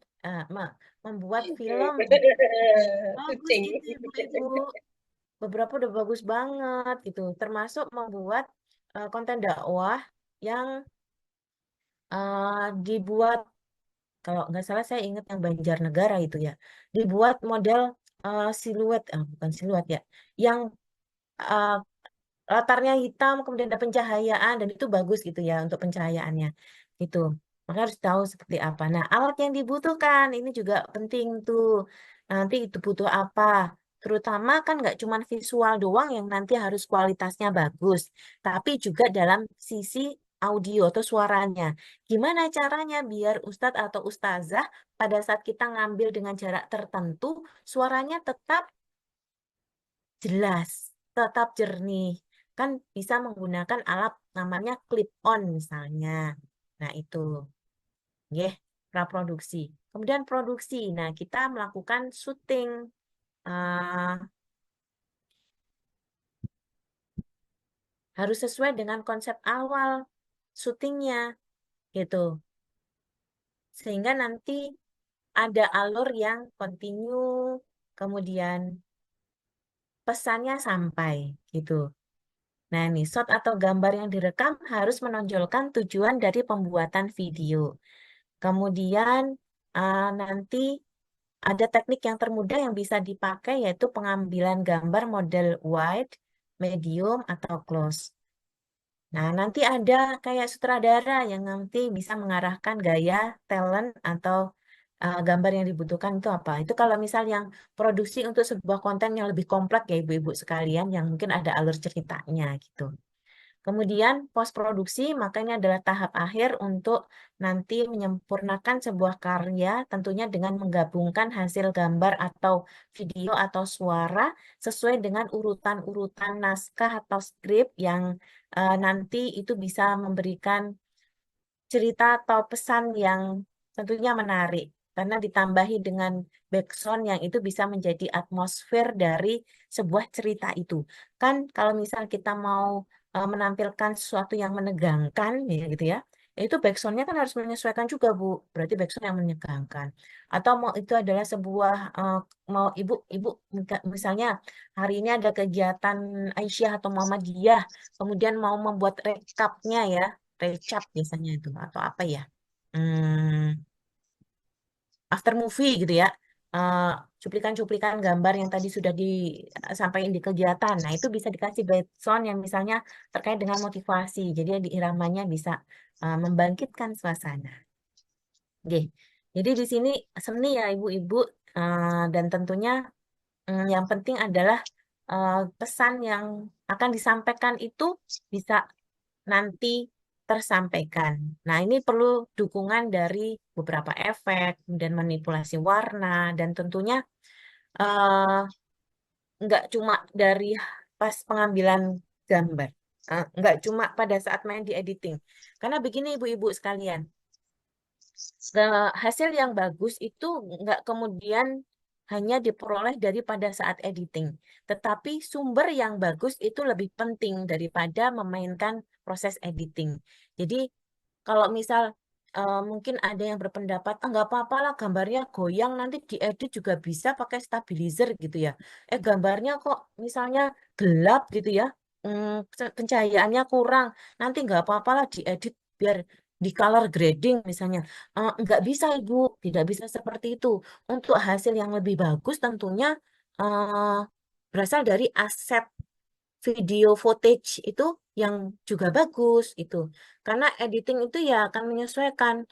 membuat film bagus Kucing. itu ibu-ibu. Beberapa udah bagus banget gitu. Termasuk membuat konten dakwah yang dibuat kalau nggak salah saya ingat yang Banjarnegara itu ya. Dibuat model siluet, bukan siluet ya, yang uh, latarnya hitam, kemudian ada pencahayaan, dan itu bagus gitu ya untuk pencahayaannya. Gitu. Maka harus tahu seperti apa. Nah, alat yang dibutuhkan, ini juga penting tuh. Nanti itu butuh apa? Terutama kan nggak cuma visual doang yang nanti harus kualitasnya bagus, tapi juga dalam sisi audio atau suaranya. Gimana caranya biar ustadz atau ustazah pada saat kita ngambil dengan jarak tertentu, suaranya tetap jelas, tetap jernih. Kan bisa menggunakan alat namanya clip on misalnya. Nah, itu ya, praproduksi. Kemudian produksi. Nah, kita melakukan syuting. eh, harus sesuai dengan konsep awal syutingnya gitu. Sehingga nanti ada alur yang continue, kemudian pesannya sampai gitu. Nah, ini shot atau gambar yang direkam harus menonjolkan tujuan dari pembuatan video. Kemudian nanti ada teknik yang termudah yang bisa dipakai yaitu pengambilan gambar model wide, medium, atau close. Nah, nanti ada kayak sutradara yang nanti bisa mengarahkan gaya, talent, atau gambar yang dibutuhkan itu apa. Itu kalau misal yang produksi untuk sebuah konten yang lebih kompleks ya ibu-ibu sekalian, yang mungkin ada alur ceritanya gitu. Kemudian post produksi, makanya adalah tahap akhir untuk nanti menyempurnakan sebuah karya, tentunya dengan menggabungkan hasil gambar atau video atau suara sesuai dengan urutan-urutan naskah atau skrip yang nanti itu bisa memberikan cerita atau pesan yang tentunya menarik. Karena ditambahi dengan background yang itu bisa menjadi atmosfer dari sebuah cerita itu. Kan kalau misal kita mau menampilkan sesuatu yang menegangkan, ya gitu ya, itu backgroundnya kan harus menyesuaikan juga, Bu. Berarti background yang menegangkan. Atau mau itu adalah sebuah, mau ibu misalnya hari ini ada kegiatan Aisyah atau Muhammadiyah, kemudian mau membuat rekapnya ya, recap biasanya itu, atau apa ya? Hmm, after movie gitu ya. Eh, cuplikan-cuplikan gambar yang tadi sudah disampaikan di kegiatan. Nah, itu bisa dikasih background yang misalnya terkait dengan motivasi. Jadi di iramanya bisa membangkitkan suasana. Oke. Jadi di sini seni ya ibu-ibu, dan tentunya yang penting adalah pesan yang akan disampaikan itu bisa nanti tersampaikan. Nah, ini perlu dukungan dari beberapa efek dan manipulasi warna dan tentunya eh, nggak cuma dari pas pengambilan gambar, nggak cuma pada saat main di editing. Karena begini ibu-ibu sekalian, hasil yang bagus itu nggak kemudian hanya diperoleh daripada saat editing, tetapi sumber yang bagus itu lebih penting daripada memainkan proses editing. Jadi kalau misal mungkin ada yang berpendapat, nggak apa-apa lah gambarnya goyang, nanti diedit juga bisa pakai stabilizer gitu ya. Gambarnya kok misalnya gelap gitu ya, pencahayaannya kurang, nanti nggak apa-apa lah diedit biar di color grading misalnya. Nggak bisa Ibu, tidak bisa seperti itu. Untuk hasil yang lebih bagus tentunya eh, berasal dari aset video footage itu yang juga bagus itu. Karena editing itu ya akan menyesuaikan,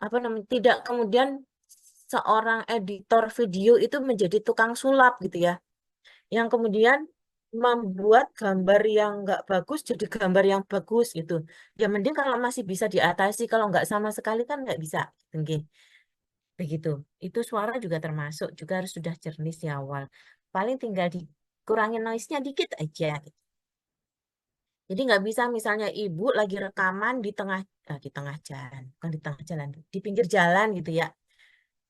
apa namanya, tidak kemudian seorang editor video itu menjadi tukang sulap gitu ya, yang kemudian membuat gambar yang nggak bagus jadi gambar yang bagus gitu. Ya mending kalau masih bisa diatasi, kalau nggak sama sekali kan nggak bisa. Oke, begitu. Itu suara juga termasuk, juga harus sudah jernih di awal. Paling tinggal dikurangin noise-nya dikit aja. Jadi nggak bisa misalnya ibu lagi rekaman di tengah jalan, bukan di tengah jalan, di pinggir jalan gitu ya.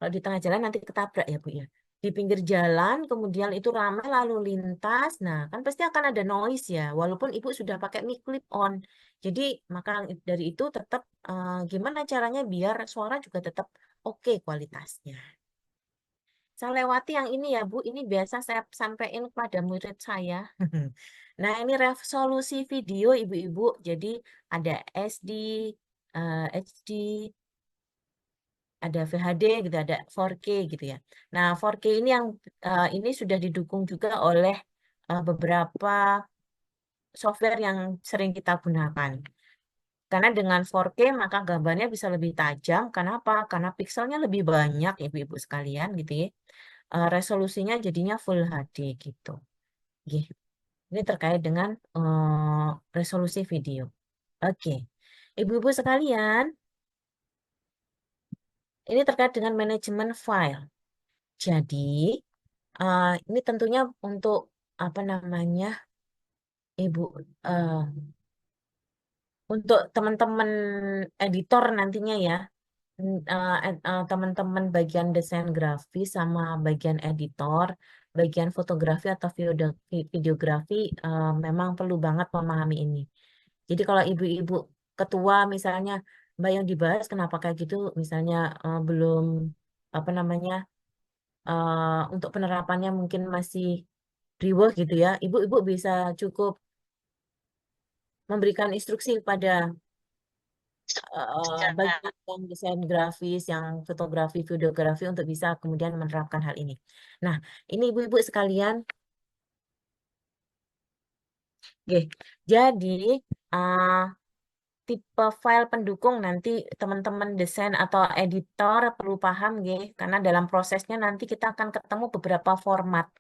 Kalau di tengah jalan nanti ketabrak ya Bu ya. Di pinggir jalan kemudian itu ramai lalu lintas, nah kan pasti akan ada noise ya, walaupun ibu sudah pakai mic clip on. Jadi maka dari itu tetap gimana caranya biar suara juga tetap oke kualitasnya. Saya lewati yang ini ya Bu, ini biasa saya sampaikan kepada murid saya. Nah ini resolusi video ibu-ibu, jadi ada SD, HD, ada VHD gitu, ada 4K gitu ya. Nah 4K ini yang ini sudah didukung juga oleh beberapa software yang sering kita gunakan. Karena dengan 4K maka gambarnya bisa lebih tajam. Kenapa? Karena pixelnya lebih banyak ibu-ibu sekalian gitu ya. Resolusinya jadinya Full HD gitu. Oke. Ini terkait dengan resolusi video. Oke. Ibu-ibu sekalian, ini terkait dengan manajemen file. Jadi, ini tentunya untuk apa namanya, Ibu, untuk teman-teman editor nantinya ya, teman-teman bagian desain grafis sama bagian editor, bagian fotografi atau videografi, memang perlu banget memahami ini. Jadi kalau ibu-ibu ketua misalnya, Mbak yang dibahas kenapa kayak gitu, misalnya belum apa namanya, untuk penerapannya mungkin masih riweuh gitu ya, ibu-ibu bisa cukup memberikan instruksi pada bagian yang desain grafis, yang fotografi, videografi untuk bisa kemudian menerapkan hal ini. Nah, ini ibu-ibu sekalian, oke. Jadi uh, tipe file pendukung nanti teman-teman desain atau editor perlu paham, karena dalam prosesnya nanti kita akan ketemu beberapa format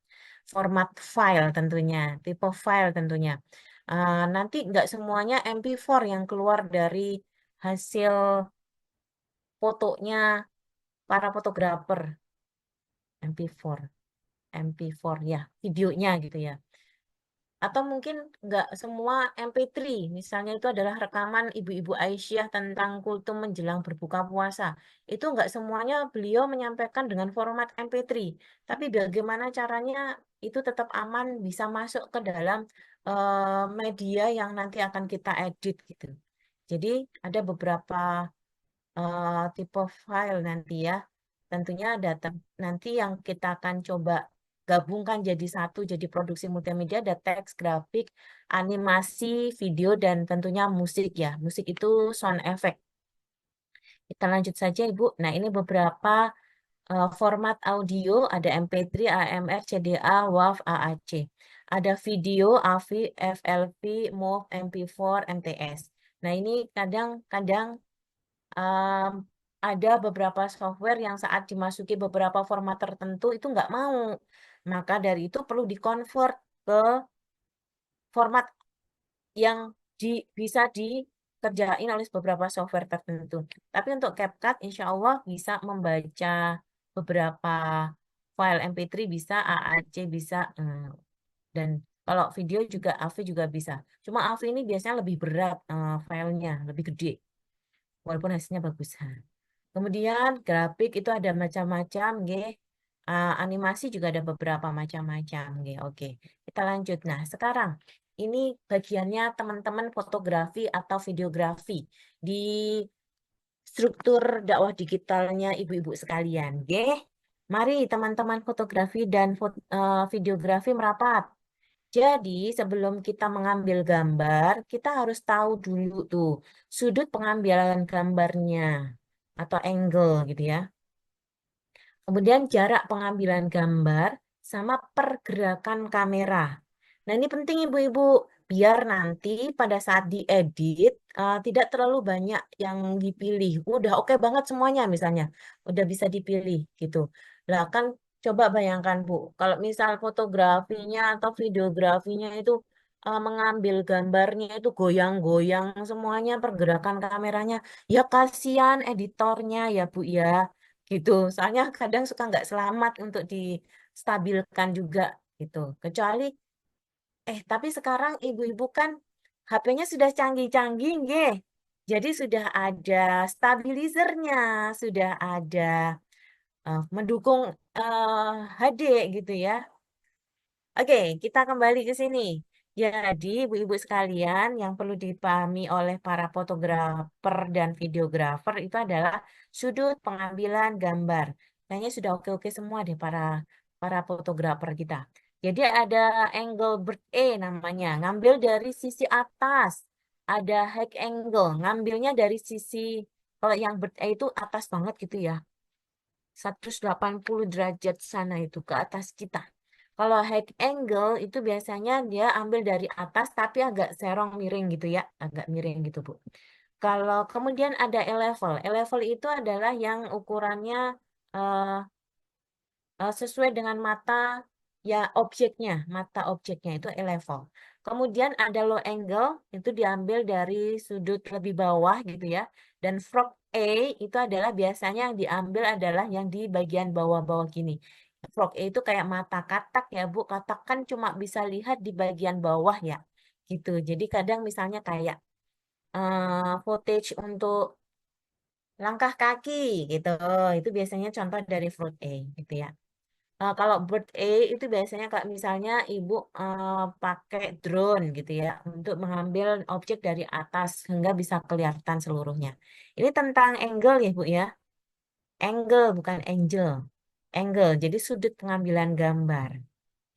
file tentunya, tipe file tentunya. Nanti nggak semuanya MP4 yang keluar dari hasil fotonya para fotografer. MP4, MP4 ya, videonya gitu ya. Atau mungkin nggak semua MP3, misalnya itu adalah rekaman Ibu-Ibu Aisyah tentang kultum menjelang berbuka puasa. Itu nggak semuanya beliau menyampaikan dengan format MP3, tapi bagaimana caranya itu tetap aman bisa masuk ke dalam media yang nanti akan kita edit gitu. Jadi ada beberapa tipe file nanti ya. Tentunya data nanti yang kita akan coba gabungkan jadi satu, jadi produksi multimedia, ada teks, grafik, animasi, video, dan tentunya musik ya. Musik itu sound effect. Kita lanjut saja Ibu. Nah ini beberapa format audio, ada MP3, AMR, CDA, WAV, AAC. Ada video, AVI, FLV, MOV, MP4, MTS. Nah ini kadang-kadang ada beberapa software yang saat dimasuki beberapa format tertentu itu nggak mau. Maka dari itu perlu dikonvert ke format yang bisa dikerjain oleh beberapa software tertentu. Tapi untuk CapCut insya Allah bisa membaca beberapa file MP3 bisa, AAC bisa, dan kalau video juga AVI juga bisa. Cuma AVI ini biasanya lebih berat filenya, lebih gede, walaupun hasilnya bagus. Kemudian grafik itu ada macam-macam, nggih. Animasi juga ada beberapa macam-macam, nggih. Oke, kita lanjut. Nah, sekarang ini bagiannya teman-teman fotografi atau videografi di struktur dakwah digitalnya ibu-ibu sekalian, nggih. Mari teman-teman fotografi dan videografi merapat. Jadi, sebelum kita mengambil gambar, kita harus tahu dulu tuh sudut pengambilan gambarnya atau angle gitu ya. Kemudian jarak pengambilan gambar sama pergerakan kamera. Nah, ini penting Ibu-ibu biar nanti pada saat diedit tidak terlalu banyak yang dipilih. Udah oke banget semuanya misalnya, udah bisa dipilih gitu. Lah kan coba bayangkan Bu, kalau misal fotografinya atau videografinya itu mengambil gambarnya itu goyang-goyang semuanya pergerakan kameranya, ya kasihan editornya ya Bu ya, gitu. Soalnya kadang suka nggak selamat untuk distabilkan juga gitu. Kecuali tapi sekarang ibu-ibu kan HP-nya sudah canggih-canggih, nggih. Jadi sudah ada stabilizernya, sudah ada mendukung HD gitu ya. Oke, kita kembali ke sini. Jadi, ibu-ibu sekalian, yang perlu dipahami oleh para fotografer dan videografer itu adalah sudut pengambilan gambar. Kayaknya sudah oke-oke semua deh para fotografer kita. Jadi ada angle bird A namanya, ngambil dari sisi atas. Ada high angle, ngambilnya dari sisi, kalau yang bird A itu atas banget gitu ya. 180 derajat sana itu ke atas kita. Kalau high angle itu biasanya dia ambil dari atas tapi agak serong miring gitu ya, agak miring gitu Bu. Kalau kemudian ada E-level. E-level itu adalah yang ukurannya eh, sesuai dengan mata ya objeknya, mata objeknya itu E-level. Kemudian ada low angle itu diambil dari sudut lebih bawah gitu ya. Dan frog A itu adalah biasanya yang diambil adalah yang di bagian bawah-bawah gini. Frog A itu kayak mata katak ya Bu. Katak kan cuma bisa lihat di bagian bawah ya. Gitu. Jadi kadang misalnya kayak footage untuk langkah kaki gitu. Itu biasanya contoh dari frog A gitu ya. Kalau bird A itu biasanya kayak misalnya ibu pakai drone gitu ya untuk mengambil objek dari atas sehingga bisa kelihatan seluruhnya. Ini tentang angle ya Bu ya. Angle bukan angel. Angle. Jadi sudut pengambilan gambar.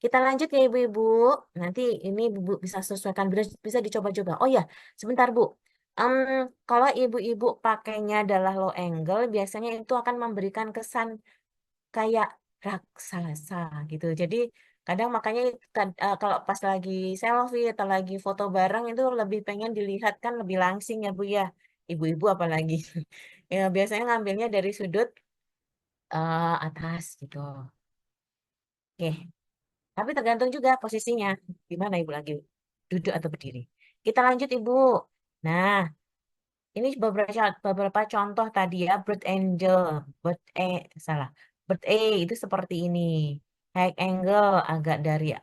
Kita lanjut ya ibu-ibu. Nanti ini ibu bisa sesuaikan bisa dicoba-coba. Oh ya, sebentar Bu. Em, Kalau ibu-ibu pakainya adalah low angle, biasanya itu akan memberikan kesan kayak raksasa gitu. Jadi kadang makanya kalau pas lagi selfie atau lagi foto bareng itu lebih pengen dilihat kan lebih langsing ya Bu ya. Ibu-ibu apalagi. Ya biasanya ngambilnya dari sudut atas gitu. Oke, tapi tergantung juga posisinya. Gimana Ibu lagi duduk atau berdiri. Kita lanjut Ibu. Nah, ini beberapa contoh tadi ya, bird angel, salah, bird A itu seperti ini, high angle agak dari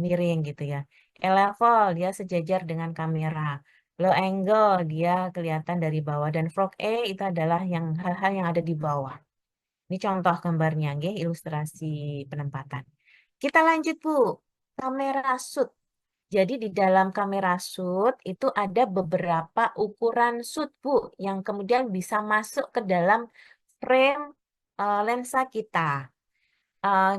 miring gitu ya, E-level dia sejajar dengan kamera, low angle dia kelihatan dari bawah, dan frog A itu adalah yang hal-hal yang ada di bawah. Ini contoh gambarnya, nggih, ilustrasi penempatan. Kita lanjut Bu, kamera shoot. Jadi di dalam kamera shoot itu ada beberapa ukuran shoot Bu yang kemudian bisa masuk ke dalam frame lensa kita.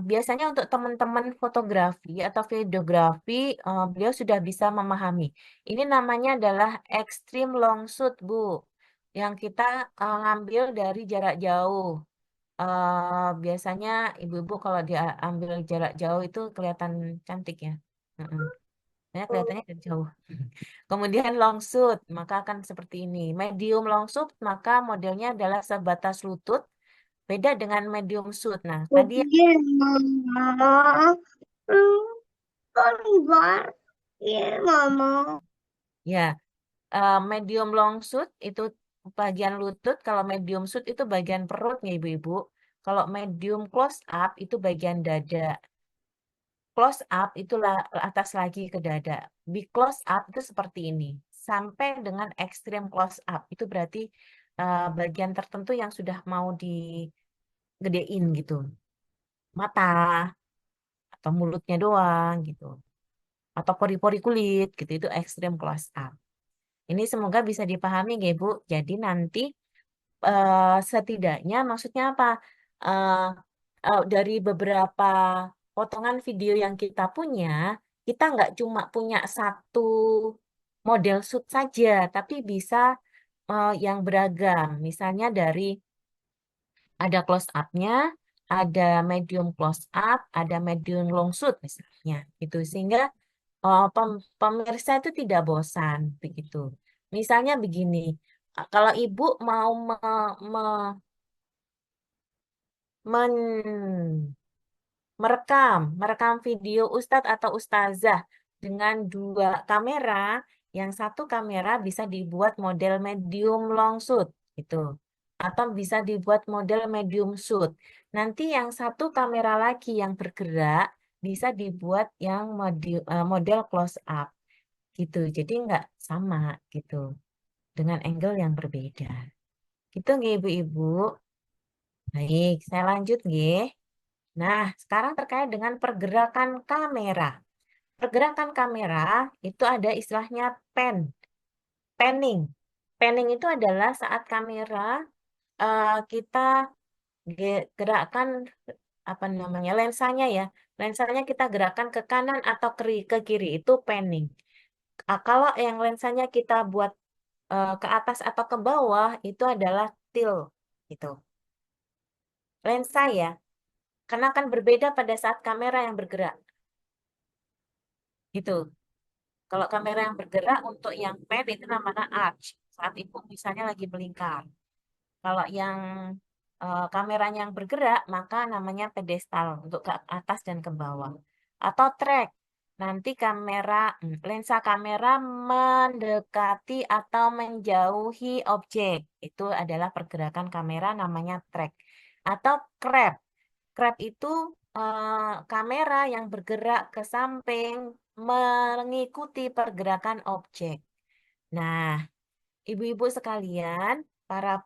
Biasanya untuk teman-teman fotografi atau videografi, beliau sudah bisa memahami. Ini namanya adalah extreme long shoot Bu, yang kita ngambil dari jarak jauh. Biasanya ibu-ibu kalau dia ambil jarak jauh itu kelihatan cantik ya. Mm-mm. Saya kelihatannya dari jauh. Kemudian long shoot, maka akan seperti ini. Medium long shoot, maka modelnya adalah sebatas lutut. Beda dengan medium shoot. Nah, tadi Begin, Mama. Keluar. Ya, Mama. ya medium long shoot itu bagian lutut. Kalau medium shoot itu bagian perutnya ibu-ibu. Kalau medium close up itu bagian dada. Close up itulah atas lagi ke dada. Big close up itu seperti ini. Sampai dengan extreme close up. Itu berarti bagian tertentu yang sudah mau digedein gitu. Mata atau mulutnya doang gitu. Atau pori-pori kulit gitu. Itu extreme close up. Ini semoga bisa dipahami ya Bu. Jadi nanti setidaknya maksudnya apa? Eh, dari beberapa potongan video yang kita punya, kita nggak cuma punya satu model shoot saja, tapi bisa yang beragam. Misalnya dari ada close up-nya, ada medium close up, ada medium long shoot misalnya. Itu sehingga pemirsa itu tidak bosan begitu. Misalnya begini, kalau ibu mau merekam video ustadz atau ustazah dengan 2 kamera, yang satu kamera bisa dibuat model medium long shoot gitu, atau bisa dibuat model medium shoot. Nanti yang satu kamera lagi yang bergerak bisa dibuat yang model close up gitu. Jadi nggak sama gitu, dengan angle yang berbeda. Gitu nggih ibu-ibu. Baik, saya lanjut nggih. Nah, sekarang terkait dengan pergerakan kamera. Pergerakan kamera itu ada istilahnya panning. Panning itu adalah saat kamera kita gerakkan apa namanya lensanya ya. Lensanya kita gerakkan ke kanan atau ke kiri itu panning. Kalau yang lensanya kita buat ke atas atau ke bawah itu adalah tilt gitu. Lensa ya, karena akan berbeda pada saat kamera yang bergerak. Gitu. Kalau kamera yang bergerak untuk yang pan itu namanya arch. Saat ibu misalnya lagi melingkar. Kalau yang kameranya yang bergerak maka namanya pedestal untuk ke atas dan ke bawah. Atau track. Nanti lensa kamera mendekati atau menjauhi objek. Itu adalah pergerakan kamera namanya track. Atau crab. Crab itu kamera yang bergerak ke samping mengikuti pergerakan objek. Nah, ibu-ibu sekalian, para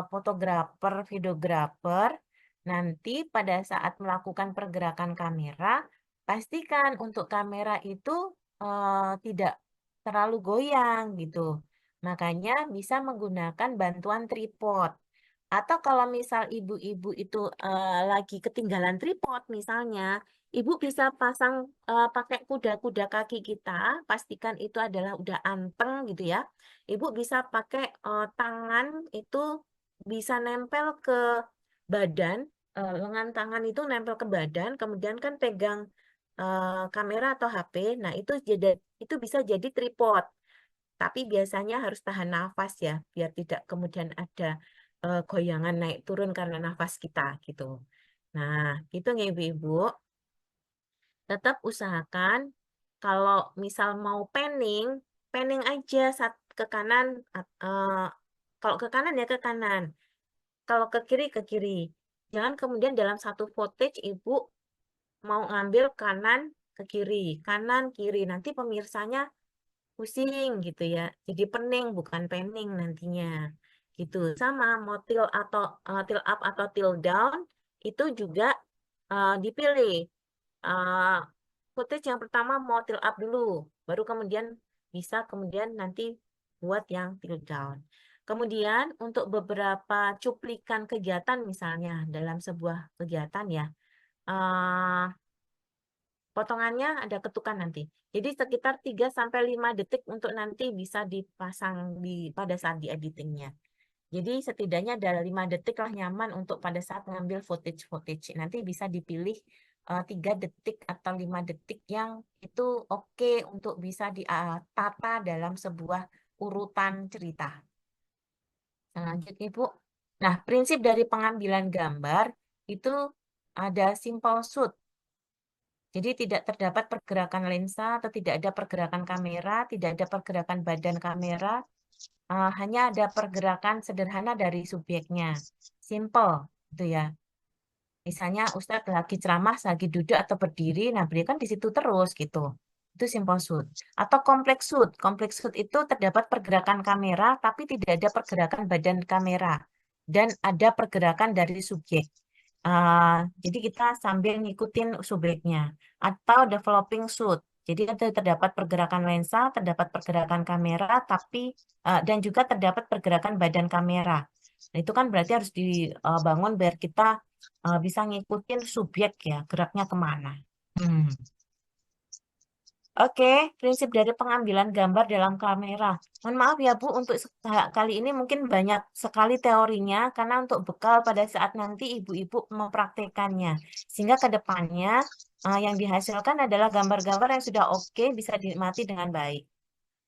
fotografer, videografer, nanti pada saat melakukan pergerakan kamera, pastikan untuk kamera itu tidak terlalu goyang gitu. Makanya bisa menggunakan bantuan tripod. Atau kalau misal ibu-ibu itu lagi ketinggalan tripod misalnya, ibu bisa pasang pakai kuda-kuda kaki kita, pastikan itu adalah udah anteng gitu ya. Ibu bisa pakai tangan itu bisa nempel ke badan, lengan tangan itu nempel ke badan, kemudian kan pegang kamera atau HP. Nah, itu bisa jadi tripod. Tapi biasanya harus tahan nafas ya, biar tidak kemudian ada goyangan naik turun karena nafas kita gitu. Nah, gitu nggak ibu-ibu. Tetap usahakan kalau misal mau panning aja ke kanan. Kalau ke kanan ya ke kanan. Kalau ke kiri ke kiri. Jangan kemudian dalam satu footage ibu mau ngambil kanan ke kiri, kanan kiri. Nanti pemirsanya pusing gitu ya. Jadi pening bukan panning nantinya. Gitu. Sama mau tilt up atau tilt down itu juga dipilih. Uh, Footage yang pertama mau tilt up dulu, baru kemudian nanti buat yang tilt down. Kemudian untuk beberapa cuplikan kegiatan misalnya dalam sebuah kegiatan ya, potongannya ada ketukan nanti. Jadi sekitar 3-5 detik untuk nanti bisa dipasang pada saat di editingnya. Jadi setidaknya ada 5 detik lah nyaman untuk pada saat mengambil footage. Nanti bisa dipilih 3 detik atau 5 detik yang itu oke untuk bisa ditata dalam sebuah urutan cerita. Selanjutnya Ibu. Nah, prinsip dari pengambilan gambar itu ada simple shoot. Jadi tidak terdapat pergerakan lensa atau tidak ada pergerakan kamera, tidak ada pergerakan badan kamera, hanya ada pergerakan sederhana dari subjeknya. Simple, gitu ya. Misalnya Ustadz lagi ceramah, lagi duduk atau berdiri, nah beliau kan di situ terus gitu. Itu simple shoot. Atau complex shoot. Complex shoot itu terdapat pergerakan kamera, tapi tidak ada pergerakan badan kamera. Dan ada pergerakan dari subjek. Jadi kita sambil ngikutin subjeknya. Atau developing shoot. Jadi terdapat pergerakan lensa, terdapat pergerakan kamera, dan juga terdapat pergerakan badan kamera. Nah, itu kan berarti harus dibangun biar kita bisa ngikutin subjek ya, geraknya kemana. Oke, prinsip dari pengambilan gambar dalam kamera. Mohon maaf ya Bu, untuk kali ini mungkin banyak sekali teorinya, karena untuk bekal pada saat nanti ibu-ibu mempraktekannya. Sehingga ke depannya yang dihasilkan adalah gambar-gambar yang sudah oke, bisa dinikmati dengan baik.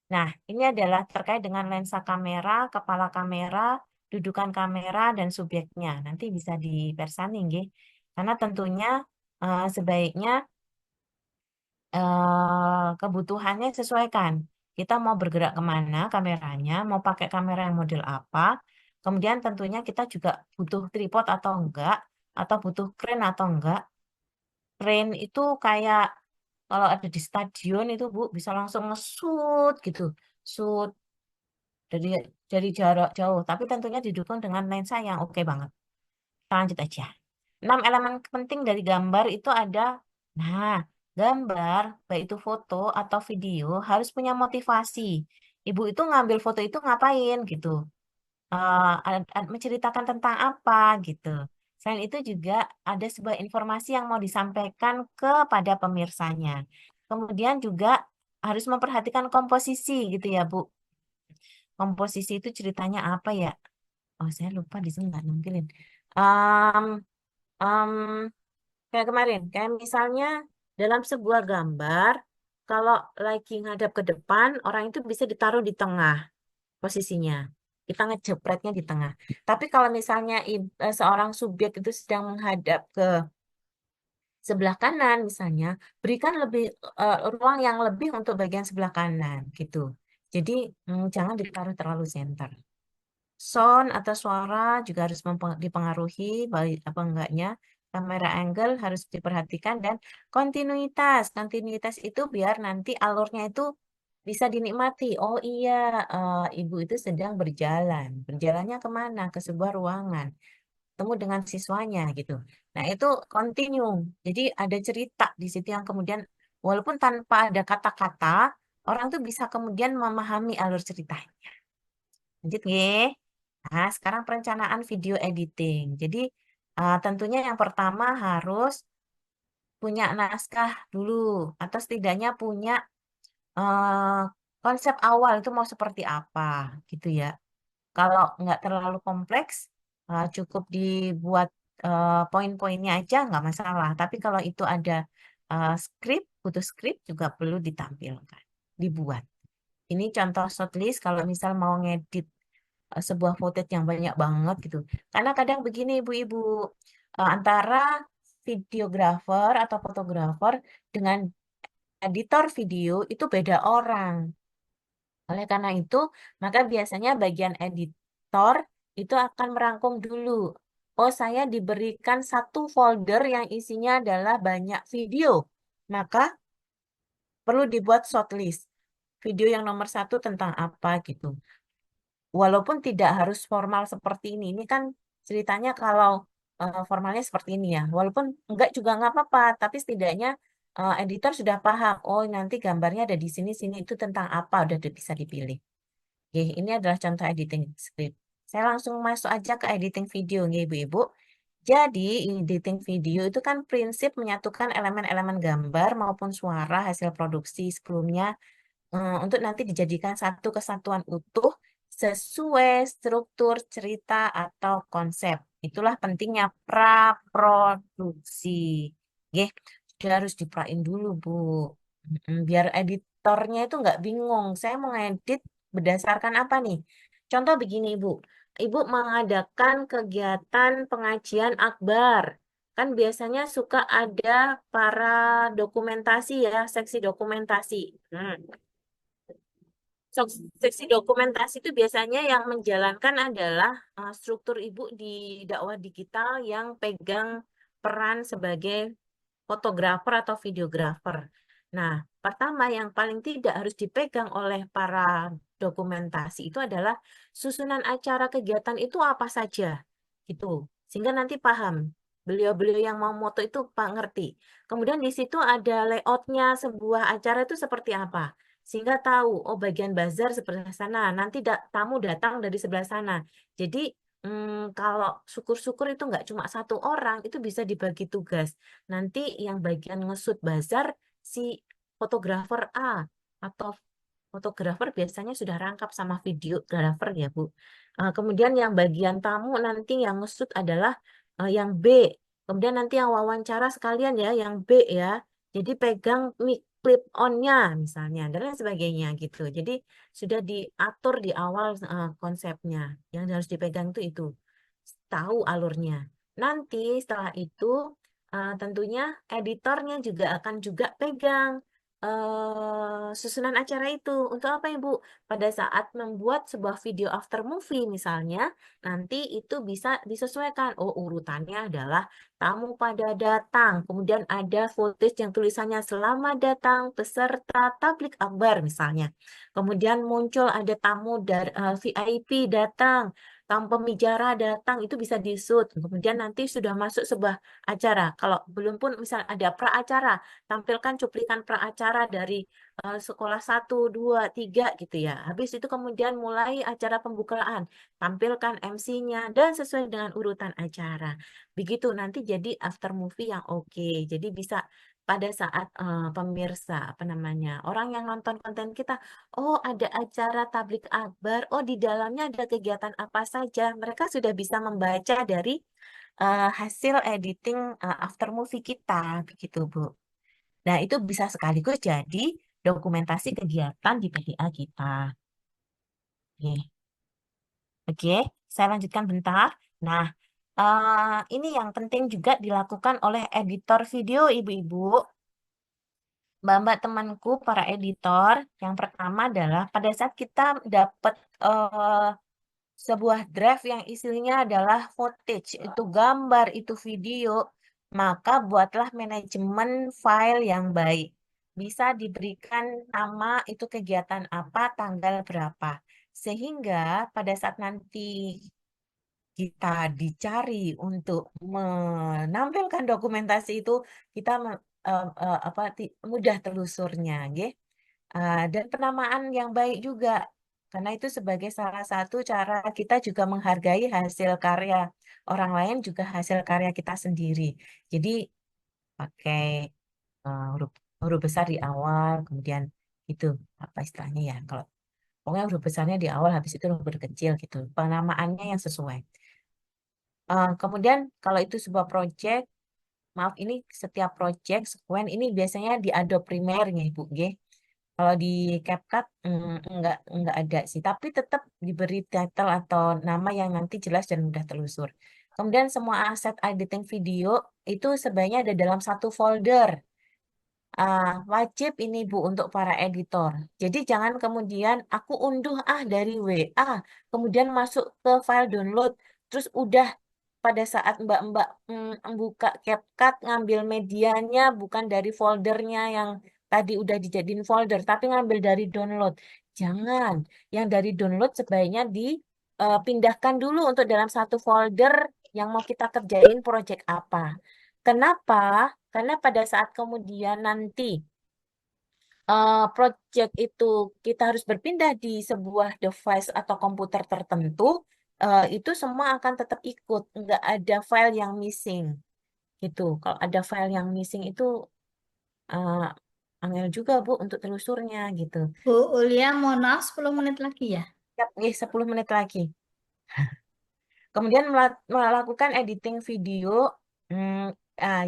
Nah, ini adalah terkait dengan lensa kamera, kepala kamera, dudukan kamera, dan subjeknya. Nanti bisa dipersani, nggih. Karena tentunya sebaiknya kebutuhannya sesuaikan. Kita mau bergerak kemana kameranya, mau pakai kamera yang model apa. Kemudian tentunya kita juga butuh tripod atau enggak, atau butuh crane atau enggak. Crane itu kayak kalau ada di stadion itu Bu, bisa langsung nge-shoot gitu. Shoot dari jarak jauh, tapi tentunya didukung dengan lensa yang oke banget. Kita lanjut aja. 6 elemen penting dari gambar itu ada, nah, gambar, baik itu foto atau video, harus punya motivasi. Ibu itu ngambil foto itu ngapain gitu. Menceritakan tentang apa gitu. Selain itu juga ada sebuah informasi yang mau disampaikan kepada pemirsanya. Kemudian juga harus memperhatikan komposisi gitu ya, Bu. Komposisi itu ceritanya apa ya? Oh, saya lupa di sini nggak nampilin. Em, em, Kayak kemarin, kayak misalnya dalam sebuah gambar, kalau lagi ngadap ke depan, orang itu bisa ditaruh di tengah posisinya. Kita ngejepretnya di tengah. Tapi kalau misalnya seorang subjek itu sedang menghadap ke sebelah kanan misalnya, berikan lebih ruang yang lebih untuk bagian sebelah kanan gitu. Jadi jangan ditaruh terlalu center. Sound atau suara juga harus dipengaruhi, baik apa enggaknya. Kamera angle harus diperhatikan dan kontinuitas. Kontinuitas itu biar nanti alurnya itu bisa dinikmati. Oh iya, ibu itu sedang berjalan. Berjalannya kemana? Ke sebuah ruangan. Temu dengan siswanya gitu. Nah itu continue. Jadi ada cerita di situ yang kemudian walaupun tanpa ada kata-kata, orang tuh bisa kemudian memahami alur ceritanya. Lanjut nggih. Nah, sekarang perencanaan video editing. Jadi, tentunya yang pertama harus punya naskah dulu, atau setidaknya punya eh, konsep awal itu mau seperti apa, gitu ya. Kalau nggak terlalu kompleks, cukup dibuat poin-poinnya aja nggak masalah. Tapi kalau itu ada skrip, butuh skrip juga perlu ditampilkan, dibuat. Ini contoh shortlist kalau misal mau ngedit sebuah footage yang banyak banget gitu. Karena kadang begini ibu-ibu, antara videografer atau fotografer dengan editor video itu beda orang. Oleh karena itu, maka biasanya bagian editor itu akan merangkum dulu. Oh, saya diberikan satu folder yang isinya adalah banyak video. Maka perlu dibuat shortlist. Video yang nomor 1 tentang apa gitu. Walaupun tidak harus formal seperti ini. Ini kan ceritanya kalau formalnya seperti ini ya. Walaupun enggak juga nggak apa-apa, tapi setidaknya editor sudah paham. Oh, nanti gambarnya ada di sini, sini itu tentang apa, udah bisa dipilih. Oke, ini adalah contoh editing script. Saya langsung masuk aja ke editing video, nih Ibu-Ibu. Jadi, editing video itu kan prinsip menyatukan elemen-elemen gambar maupun suara hasil produksi sebelumnya untuk nanti dijadikan satu kesatuan utuh sesuai struktur cerita atau konsep. Itulah pentingnya praproduksi. Oke, sudah harus diprain dulu, Bu. Biar editornya itu nggak bingung. Saya mau ngedit berdasarkan apa nih? Contoh begini, Ibu. Ibu mengadakan kegiatan pengajian akbar. Kan biasanya suka ada para dokumentasi ya, seksi dokumentasi. Seksi dokumentasi itu biasanya yang menjalankan adalah struktur ibu di dakwah digital yang pegang peran sebagai fotografer atau videografer. Nah, pertama yang paling tidak harus dipegang oleh para dokumentasi itu adalah susunan acara kegiatan itu apa saja, gitu. Sehingga nanti paham. Beliau-beliau yang mau moto itu Pak ngerti. Kemudian di situ ada layoutnya sebuah acara itu seperti apa. Sehingga tahu, oh bagian bazar sebelah sana, nanti tamu datang dari sebelah sana. Jadi kalau syukur-syukur itu nggak cuma satu orang, itu bisa dibagi tugas. Nanti yang bagian ngesut bazar si fotografer A atau fotografer biasanya sudah rangkap sama videografer ya Bu. Kemudian yang bagian tamu nanti yang ngesut adalah yang B. Kemudian nanti yang wawancara sekalian ya, yang B ya. Jadi pegang mic clip on-nya misalnya dan lain sebagainya gitu. Jadi sudah diatur di awal konsepnya. Yang harus dipegang itu. Tahu alurnya. Nanti setelah itu tentunya editornya juga akan juga pegang susunan acara itu. Untuk apa Ibu? Pada saat membuat sebuah video after movie misalnya, nanti itu bisa disesuaikan. Oh, urutannya adalah tamu pada datang, kemudian ada footage yang tulisannya selamat datang peserta tablik akbar misalnya. Kemudian muncul ada tamu dari VIP datang, tamu pembicara datang, itu bisa di-shoot. Kemudian nanti sudah masuk sebuah acara. Kalau belum pun misal ada pra-acara, tampilkan cuplikan pra-acara dari sekolah 1, 2, 3 gitu ya. Habis itu kemudian mulai acara pembukaan, tampilkan MC-nya dan sesuai dengan urutan acara. Begitu nanti jadi after movie yang oke. Jadi bisa pada saat pemirsa apa namanya orang yang nonton konten kita, oh ada acara tablik akbar, oh di dalamnya ada kegiatan apa saja. Mereka sudah bisa membaca dari hasil editing after movie kita, begitu Bu. Nah itu bisa sekaligus jadi dokumentasi kegiatan di PDA kita. Oke. Oke, saya lanjutkan bentar. Nah, ini yang penting juga dilakukan oleh editor video, Ibu-ibu. Mbak-mbak temanku, para editor, yang pertama adalah pada saat kita dapat sebuah draft yang isinya adalah footage, itu gambar, itu video, maka buatlah manajemen file yang baik. Bisa diberikan nama itu kegiatan apa, tanggal berapa. Sehingga pada saat nanti kita dicari untuk menampilkan dokumentasi itu, kita mudah telusurnya, nggih. Dan penamaan yang baik juga, karena itu sebagai salah satu cara kita juga menghargai hasil karya orang lain, juga hasil karya kita sendiri. Jadi pakai huruf huruf besar di awal, kemudian itu apa istilahnya ya? Kalau pokoknya huruf besarnya di awal, habis itu huruf kecil gitu. Penamaannya yang sesuai. Kemudian kalau itu sebuah project, maaf ini setiap project sekuen ini biasanya di Adobe Premiere nih Bu, nggih. Kalau di CapCut enggak ada sih, tapi tetap diberi title atau nama yang nanti jelas dan mudah telusur. Kemudian semua aset editing video itu sebaiknya ada dalam satu folder. Wajib ini Bu untuk para editor. Jadi jangan kemudian aku unduh dari WA, kemudian masuk ke file download, terus udah pada saat Mbak-mbak buka CapCut ngambil medianya bukan dari foldernya yang tadi udah dijadiin folder, tapi ngambil dari download. Jangan. Yang dari download sebaiknya dipindahkan dulu untuk dalam satu folder yang mau kita kerjain project apa. Kenapa? Karena pada saat kemudian nanti project itu kita harus berpindah di sebuah device atau komputer tertentu, itu semua akan tetap ikut, nggak ada file yang missing gitu. Kalau ada file yang missing itu uh, angel juga Bu untuk telusurnya gitu. Bu Ulia, mohon maaf 10 menit lagi ya. Siap, 10 menit lagi. Kemudian melakukan editing video,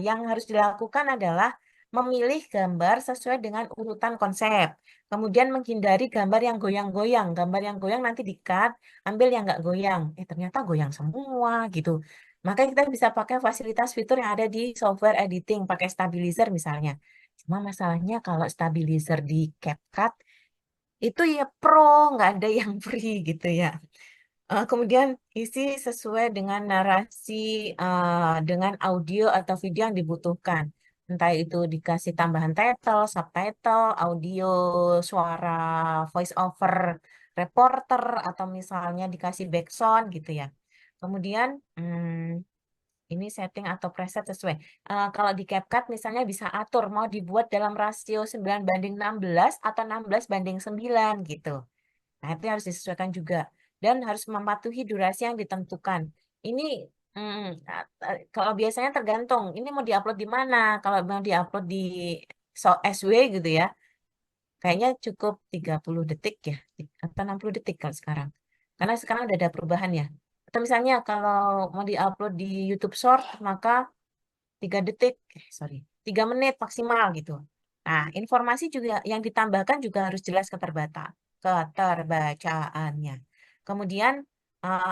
yang harus dilakukan adalah memilih gambar sesuai dengan urutan konsep. Kemudian menghindari gambar yang goyang-goyang. Gambar yang goyang nanti di-cut, ambil yang nggak goyang. Ternyata goyang semua gitu. Maka kita bisa pakai fasilitas fitur yang ada di software editing, pakai stabilizer misalnya. Cuma masalahnya kalau stabilizer di CapCut, itu ya pro, nggak ada yang free gitu ya. Kemudian isi sesuai dengan narasi, dengan audio atau video yang dibutuhkan. Entah itu dikasih tambahan title, subtitle, audio, suara, voice over, reporter, atau misalnya dikasih background gitu ya. Kemudian ini setting atau preset sesuai. Kalau di CapCut misalnya bisa atur mau dibuat dalam rasio 9:16 atau 16:9 gitu. Nah, itu harus disesuaikan juga. Dan harus mematuhi durasi yang ditentukan. Ini kalau biasanya tergantung, ini mau diupload di mana. Kalau mau diupload di SW gitu ya, kayaknya cukup 30 detik ya, atau 60 detik kalau sekarang. Karena sekarang udah ada perubahan ya. Atau misalnya kalau mau diupload di YouTube Short, maka detik, 3 menit maksimal gitu. Nah, informasi juga yang ditambahkan juga harus jelas keterbacaannya. Kemudian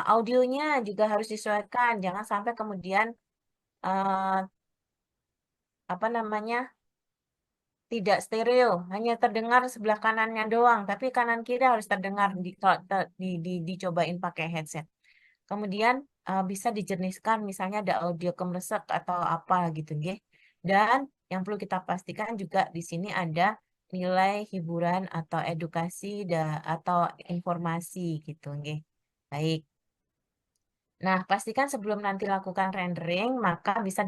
audionya juga harus disesuaikan, jangan sampai kemudian eh, apa namanya tidak stereo, hanya terdengar sebelah kanannya doang, tapi kanan kiri harus terdengar dicobain pakai headset. Kemudian bisa dijeniskan, misalnya ada audio kemresek atau apa gitu, nggih. Dan yang perlu kita pastikan juga di sini ada nilai hiburan atau edukasi atau informasi gitu, nggih. Baik. Nah, pastikan sebelum nanti lakukan rendering, maka bisa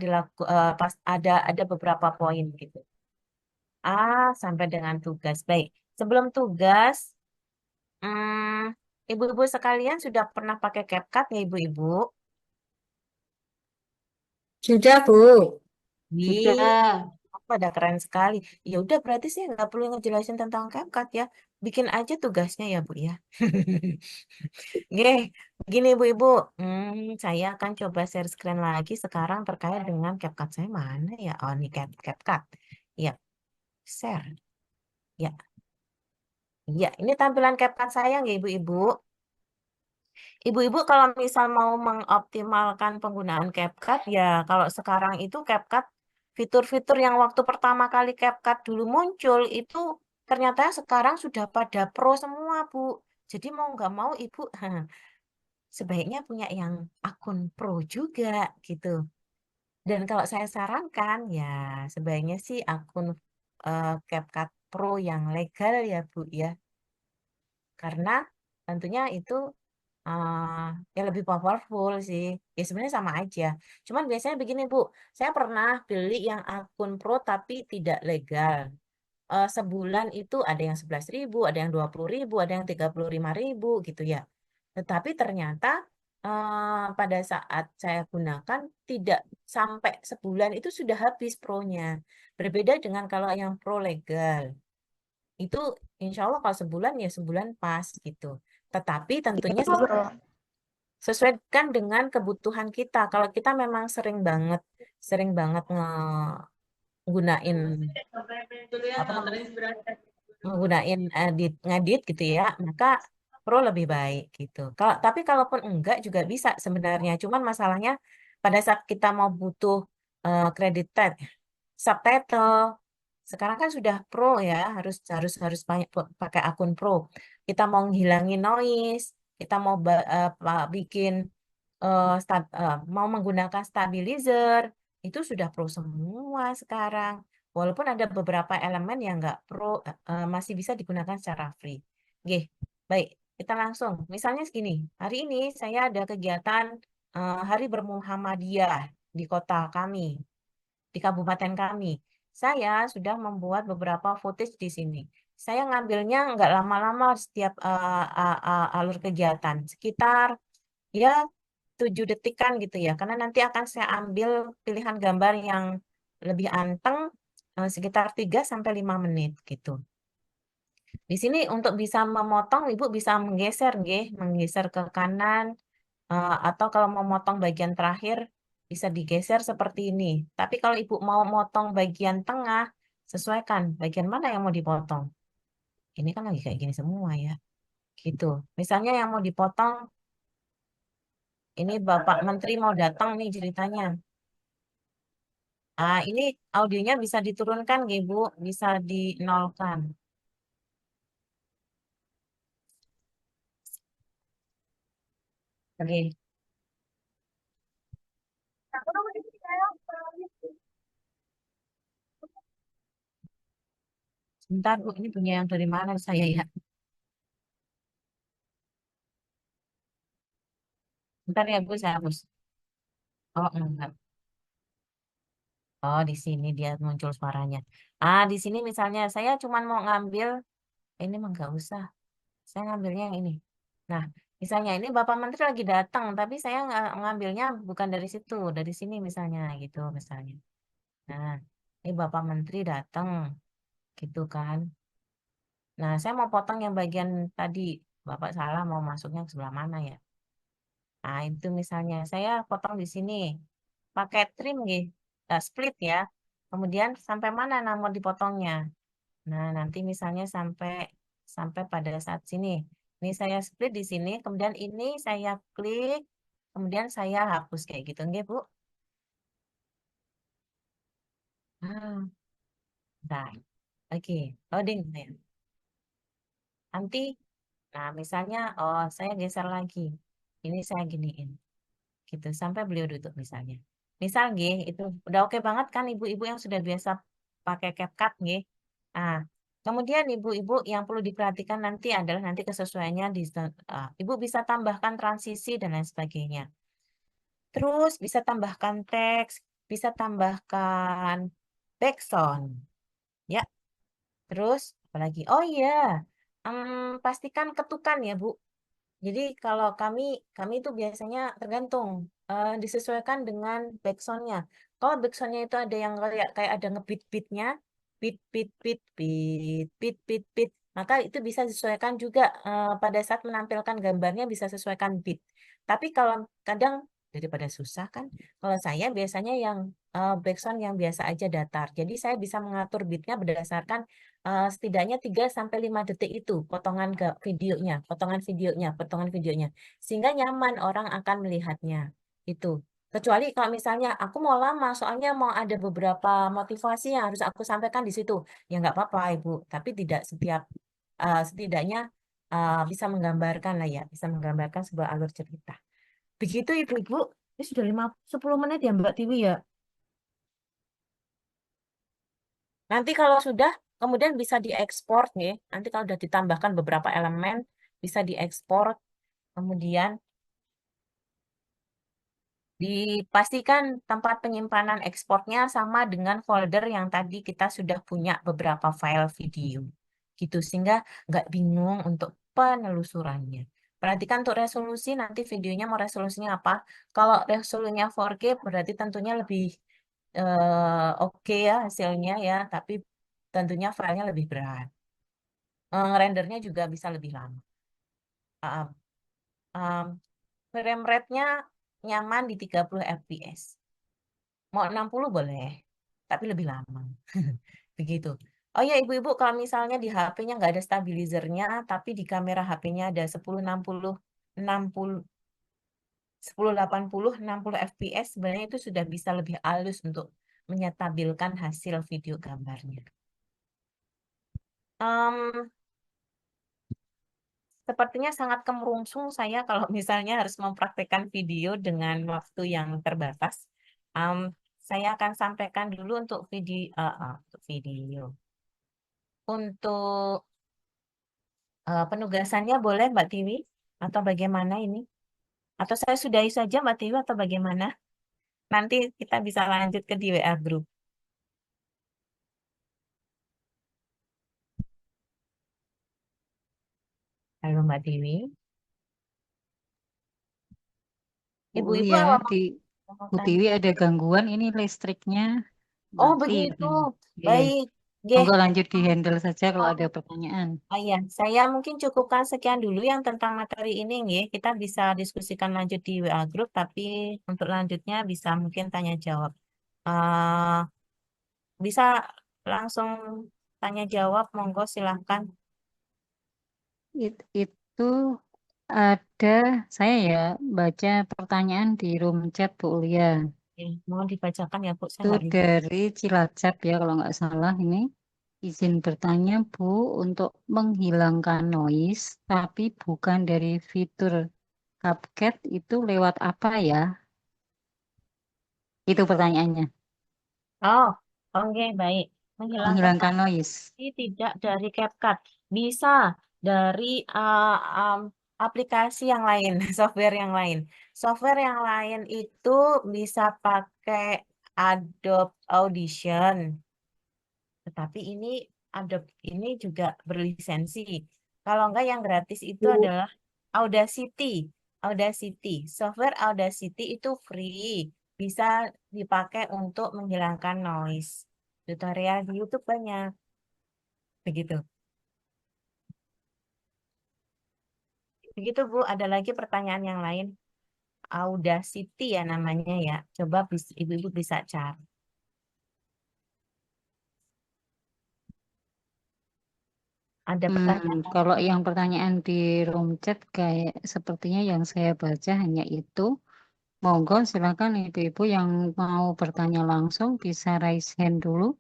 pas ada beberapa poin gitu. Sampai dengan tugas. Baik. Sebelum tugas, ibu-ibu sekalian sudah pernah pakai CapCut ya, ibu-ibu? Sudah, Bu. Wih, Sudah. pada keren sekali. Ya udah, berarti sih nggak perlu ngejelasin tentang CapCut ya. Bikin aja tugasnya ya, Bu ya. Oke, begini ibu-ibu. Saya akan coba share screen lagi sekarang terkait dengan CapCut saya mana ya? Oh, ini CapCut. Ya, share. Ya, ya. Ini tampilan CapCut saya ya, ibu-ibu. Ibu-ibu kalau misal mau mengoptimalkan penggunaan CapCut ya kalau sekarang itu CapCut fitur-fitur yang waktu pertama kali CapCut dulu muncul itu ternyata sekarang sudah pada pro semua, Bu. Jadi mau nggak mau Ibu sebaiknya punya yang akun pro juga gitu. Dan kalau saya sarankan ya sebaiknya sih akun CapCut Pro yang legal ya, Bu ya. Karena tentunya itu ya lebih powerful sih. Ya sebenarnya sama aja. Cuman biasanya begini Bu, saya pernah beli yang akun pro tapi tidak legal. Sebulan itu ada yang 11.000, ada yang 20.000, ada yang 35.000 gitu ya. Tetapi ternyata pada saat saya gunakan tidak sampai sebulan itu sudah habis pronya. Berbeda dengan kalau yang pro legal. Itu insya Allah kalau sebulan ya sebulan pas gitu. Tetapi tentunya sesuaikan dengan kebutuhan kita. Kalau kita memang sering banget nggunain apa namanya, menggunain ngedit gitu ya, maka Pro lebih baik gitu. Tapi kalaupun enggak juga bisa sebenarnya. Cuman masalahnya pada saat kita mau butuh credit tag, subtitle, sekarang kan sudah Pro ya, harus harus harus pakai akun Pro. Kita mau ngilangin noise, kita mau bikin mau menggunakan stabilizer, itu sudah pro semua sekarang. Walaupun ada beberapa elemen yang nggak pro, masih bisa digunakan secara free. Oke, baik. Kita langsung. Misalnya segini, hari ini saya ada kegiatan Hari Bermuhammadiyah di kota kami, di kabupaten kami. Saya sudah membuat beberapa footage di sini. Saya ngambilnya nggak lama-lama setiap alur kegiatan, sekitar ya 7 detikan gitu ya, karena nanti akan saya ambil pilihan gambar yang lebih anteng sekitar 3 sampai 5 menit gitu. Di sini untuk bisa memotong, Ibu bisa menggeser, nggih, menggeser ke kanan atau kalau mau motong bagian terakhir bisa digeser seperti ini. Tapi kalau Ibu mau motong bagian tengah, sesuaikan bagian mana yang mau dipotong. Ini kan lagi kayak gini semua ya, gitu. Misalnya yang mau dipotong, ini Bapak Menteri mau datang nih ceritanya. Ini audionya bisa diturunkan, nggih, Bu, bisa dinolkan. Oke. Sebentar, Bu, ini punya yang dari mana saya ya? Bentar ya, Bu, saya hapus. Oh, enggak. Oh, di sini dia muncul suaranya. Di sini misalnya saya cuma mau ngambil, ini mah enggak usah. Saya ngambilnya yang ini. Nah, misalnya ini Bapak Menteri lagi datang, tapi saya ngambilnya bukan dari situ, dari sini misalnya, gitu misalnya. Nah, ini Bapak Menteri datang, gitu kan. Nah, saya mau potong yang bagian tadi. Bapak salah mau masuknya ke sebelah mana ya? Nah, itu misalnya saya potong di sini. Pakai trim, nggih. split ya. Kemudian sampai mana mau dipotongnya? Nah, nanti misalnya sampai pada saat sini. Ini saya split di sini, kemudian ini saya klik, kemudian saya hapus kayak gitu, nggih, Bu? Ah, bentar. Oke, loading ya. Nanti, nah misalnya, oh saya geser lagi. Ini saya giniin, gitu sampai beliau duduk misalnya. Misal nggih, itu udah oke banget kan ibu-ibu yang sudah biasa pakai CapCut nggih. Nah, kemudian ibu-ibu yang perlu diperhatikan nanti adalah nanti kesesuaiannya ibu bisa tambahkan transisi dan lain sebagainya. Terus bisa tambahkan teks, bisa tambahkan background, ya. Terus apalagi? Oh iya, pastikan ketukan ya Bu. Jadi kalau kami itu biasanya tergantung disesuaikan dengan backsoundnya. Kalau backsoundnya itu ada yang kayak ada ngebeat-beatnya, beat beat beat beat beat beat beat, maka itu bisa disesuaikan juga pada saat menampilkan gambarnya bisa sesuaikan beat. Tapi kalau kadang daripada susah kan, kalau saya biasanya yang backsound yang biasa aja datar. Jadi saya bisa mengatur beatnya berdasarkan setidaknya 3 sampai 5 detik itu potongan videonya sehingga nyaman orang akan melihatnya itu. Kecuali kalau misalnya aku mau lama soalnya mau ada beberapa motivasi yang harus aku sampaikan di situ. Ya nggak apa-apa, Ibu, tapi tidak setiap setidaknya bisa menggambarkan lah ya, bisa menggambarkan sebuah alur cerita. Begitu Ibu-ibu. Ini sudah 10 menit ya Mbak Tiwi ya. Nanti kalau sudah, kemudian bisa diekspor nih. Nanti kalau sudah ditambahkan beberapa elemen, bisa diekspor. Kemudian dipastikan tempat penyimpanan ekspornya sama dengan folder yang tadi kita sudah punya beberapa file video. Gitu, sehingga nggak bingung untuk penelusurannya. Perhatikan untuk resolusi, nanti videonya mau resolusinya apa. Kalau resolusinya 4K berarti tentunya lebih oke ya hasilnya ya, tapi tentunya filenya lebih berat. Rendernya juga bisa lebih lama. Uh, um, Frame rate-nya nyaman di 30 fps. Mau 60 boleh, tapi lebih lama. Begitu. Oh ya, ibu-ibu, kalau misalnya di HP-nya nggak ada stabilizernya, tapi di kamera HP-nya ada 1060, 60, 1080, 60 fps, sebenarnya itu sudah bisa lebih halus untuk menyetabilkan hasil video gambarnya. Em, Sepertinya sangat kemerungsung saya kalau misalnya harus mempraktekkan video dengan waktu yang terbatas. Em, saya akan sampaikan dulu untuk video. Untuk penugasannya boleh Mbak Tiwi atau bagaimana ini? Atau saya sudahi saja Mbak Tiwi atau bagaimana? Nanti kita bisa lanjut ke di WA group. Halo Mbak Tiwi. Oh Ibu-ibu ya, apa di mau Bu tanya? Tiwi ada gangguan ini listriknya Oh mati begitu. katanya. Iya, Baik. Geh. monggo lanjut di handle saja kalau ada pertanyaan. Oh iya, saya mungkin cukupkan sekian dulu yang tentang materi ini, nggih. Kita bisa diskusikan lanjut di WA Group, tapi untuk lanjutnya bisa mungkin tanya jawab. Eh Bisa langsung tanya jawab, monggo silahkan. Itu ada saya ya baca pertanyaan di room chat Bu Ulia. Oke, mohon dibacakan ya, Bu. Saya Itu nggak lihat. dari Cilacap ya kalau nggak salah ini. Izin bertanya Bu, untuk menghilangkan noise tapi bukan dari fitur CapCut itu lewat apa ya? Itu pertanyaannya. Oh, oke, baik. Menghilangkan Menghilangkan noise. notifikasi tidak dari CapCut. Bisa dari aplikasi yang lain, software yang lain. Software yang lain itu bisa pakai Adobe Audition. Tetapi ini Adobe ini juga berlisensi. Kalau enggak yang gratis itu adalah Audacity. Audacity. Software Audacity itu free. Bisa dipakai untuk menghilangkan noise. Tutorial di YouTube banyak. Begitu. Begitu, Bu. Ada lagi pertanyaan yang lain. Audacity ya namanya ya. Coba ibu-ibu bisa cari. Ada pertanyaan? Kalau yang pertanyaan di room chat kayak sepertinya yang saya baca hanya itu. Monggo silakan ibu-ibu yang mau bertanya langsung bisa raise hand dulu.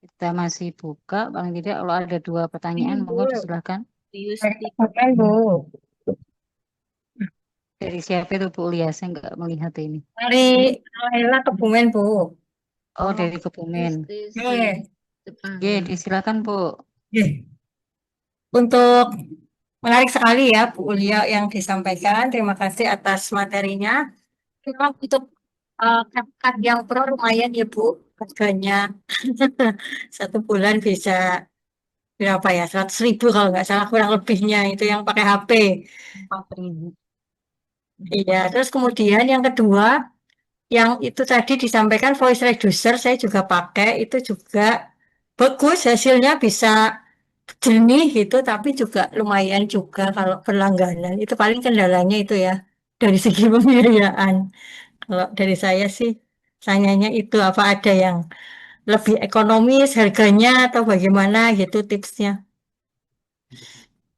Kita masih buka, paling tidak kalau ada 2 pertanyaan, monggo disilakan. Bukan, Bu. Dari siapa itu Bu Lia? Saya nggak melihat ini. Dari Laila Kebumen, Bu. Oh, dari Kebumen. Oke. Oke, disilakan Bu. Oke. Untuk menarik sekali ya Bu Ulia yang disampaikan. Terima kasih atas materinya. Memang untuk CapCut yang pro lumayan ya Bu. Harganya 1 bulan bisa berapa ya? 100.000 kalau nggak salah kurang lebihnya itu yang pakai HP. 4.000. Iya, terus kemudian yang kedua, yang itu tadi disampaikan voice reducer, saya juga pakai, itu juga bagus, hasilnya bisa jernih gitu, tapi juga lumayan juga kalau berlangganan. Itu paling kendalanya itu ya, dari segi pembiayaan. Kalau dari saya sih, tanyanya itu apa ada yang lebih ekonomis harganya atau bagaimana gitu tipsnya.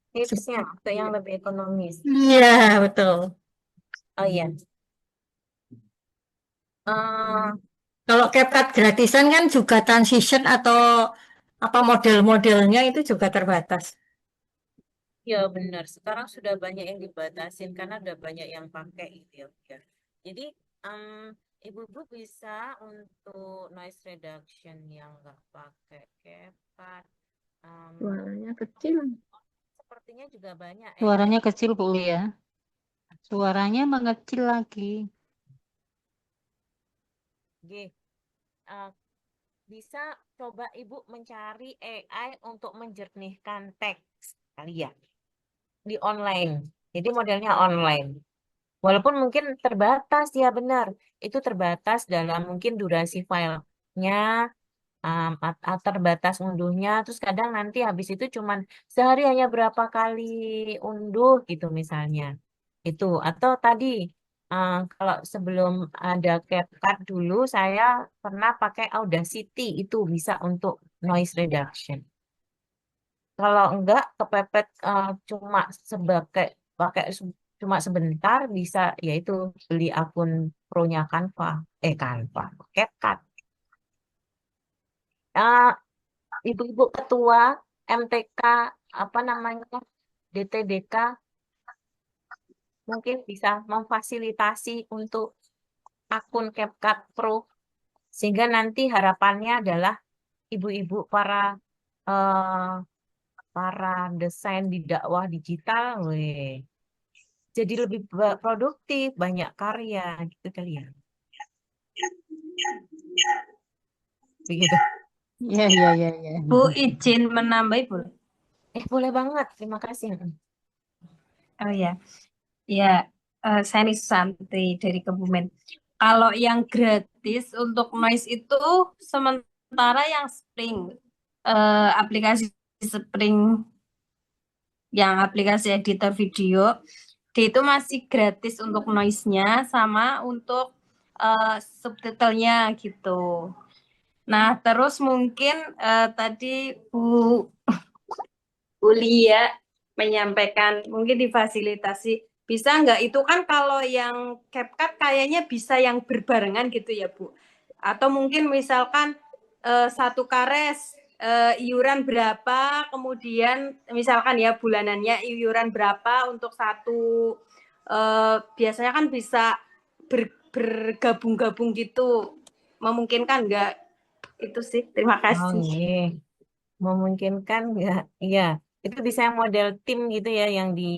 Tipsnya untuk yang lebih ekonomis. Iya, betul. Oh iya. Eh, Kalau CapCut gratisan kan juga transition atau apa model-modelnya itu juga terbatas. ya benar. Sekarang sudah banyak yang dibatasin karena udah banyak yang pakai gitu ya. Ya. Jadi ibu-ibu bisa untuk noise reduction yang nggak pakai CapCut. Suaranya kecil. Sepertinya juga banyak ya. Suaranya kecil Bu Lia. Suaranya mengecil lagi. Oke. Eh, bisa coba ibu mencari AI untuk menjernihkan teks kali ya di online. Jadi modelnya online. Walaupun mungkin terbatas ya benar. Itu terbatas dalam mungkin durasi filenya, terbatas unduhnya. Terus kadang nanti habis itu cuman sehari hanya berapa kali unduh gitu misalnya. Itu atau tadi kalau sebelum ada CapCut dulu saya pernah pakai Audacity itu bisa untuk noise reduction. Kalau enggak kepepet cuma sebagai pakai cuma sebentar bisa yaitu beli akun pro-nya Canva, CapCut. Ah, ibu-ibu ketua MTK apa namanya DTDK mungkin bisa memfasilitasi untuk akun CapCut Pro sehingga nanti harapannya adalah ibu-ibu eh, para desain di dakwah digital, jadi lebih produktif, banyak karya gitu kali ya. Begitu. Iya, iya, iya, iya. Bu, izin menambah boleh? Boleh banget. Terima kasih. Oh ya, ya, saya Nisanti dari Kebumen. Kalau yang gratis untuk noise itu sementara yang Spring, aplikasi Spring yang aplikasi editor video, dia itu masih gratis untuk noise-nya sama untuk subtitlenya gitu. Nah, terus mungkin tadi Bu Lia menyampaikan mungkin difasilitasi. Bisa nggak? Itu kan kalau yang CapCut kayaknya bisa yang berbarengan gitu ya, Bu. Atau mungkin misalkan satu kares iuran berapa, kemudian misalkan ya bulanannya iuran berapa untuk satu, biasanya kan bisa bergabung-gabung gitu. Memungkinkan nggak? Itu sih. Terima Oh kasih. iya, memungkinkan nggak? Iya, itu bisa yang model tim gitu ya, yang di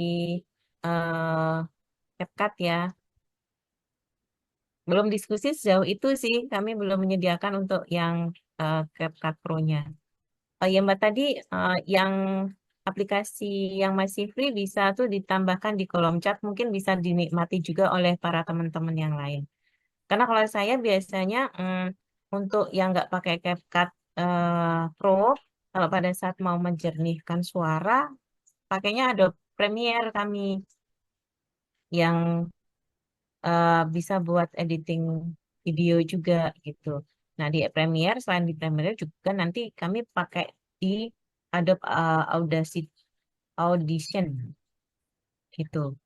eh CapCut ya. Belum diskusi sejauh itu sih, kami belum menyediakan untuk yang CapCut Pro-nya. Oh ya Mbak tadi yang aplikasi yang masih free bisa tuh ditambahkan di kolom chat, mungkin bisa dinikmati juga oleh para teman-teman yang lain. Karena kalau saya biasanya untuk yang nggak pakai CapCut Pro, kalau pada saat mau menjernihkan suara, pakainya Adobe Premiere kami yang bisa buat editing video juga gitu. Nah, di Premiere, selain di Premiere juga nanti kami pakai di Adobe Audition gitu.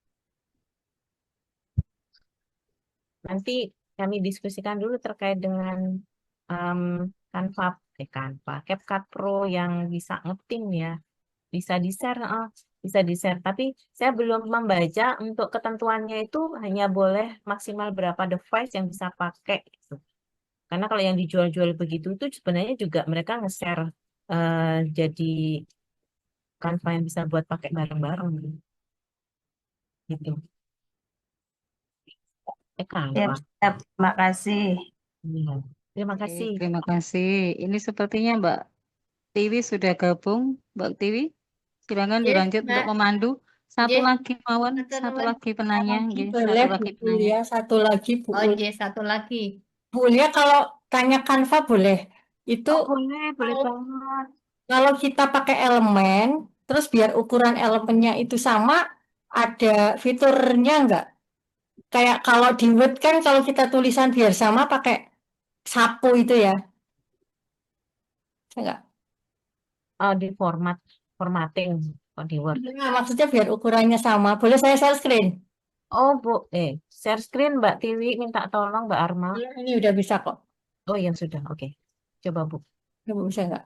Nanti kami diskusikan dulu terkait dengan um, Canva, CapCut Pro yang bisa ngetim ya. Bisa di-share, bisa di-share. Tapi saya belum membaca untuk ketentuannya itu hanya boleh maksimal berapa device yang bisa pakai gitu. Karena kalau yang dijual-jual begitu itu sebenarnya juga mereka nge-share jadi Canva yang bisa buat pakai bareng-bareng gitu. Canva. Siap, terima kasih. Iya. Terima Oke, kasih. terima kasih. Ini sepertinya Mbak Tiwi sudah gabung. Mbak Tiwi, silakan Yes, dilanjut untuk Mbak. memandu. Satu Yes, lagi Mawon, matur satu nuwun. lagi penanya, nggih, Boleh satu Bu lagi penanya. Ulia, satu lagi Bu Oh, Ulia. yes, satu lagi. Bu Ulia kalau tanya Canva boleh. Itu Oh, boleh kalau banget. kalau kita pakai elemen, terus biar ukuran elemennya itu sama, ada fiturnya nggak? Kayak kalau di Word kan kalau kita tulisan biar sama pakai sapu itu ya. Enggak. Oh, di formatting oh, di Word. Nah, maksudnya biar ukurannya sama. Boleh saya share screen? Oh, Bu, share screen Mbak Tiwi minta tolong Mbak Arma. Ini udah bisa kok. Oh, yang sudah. Oke. Coba, Bu. Coba bisa nggak?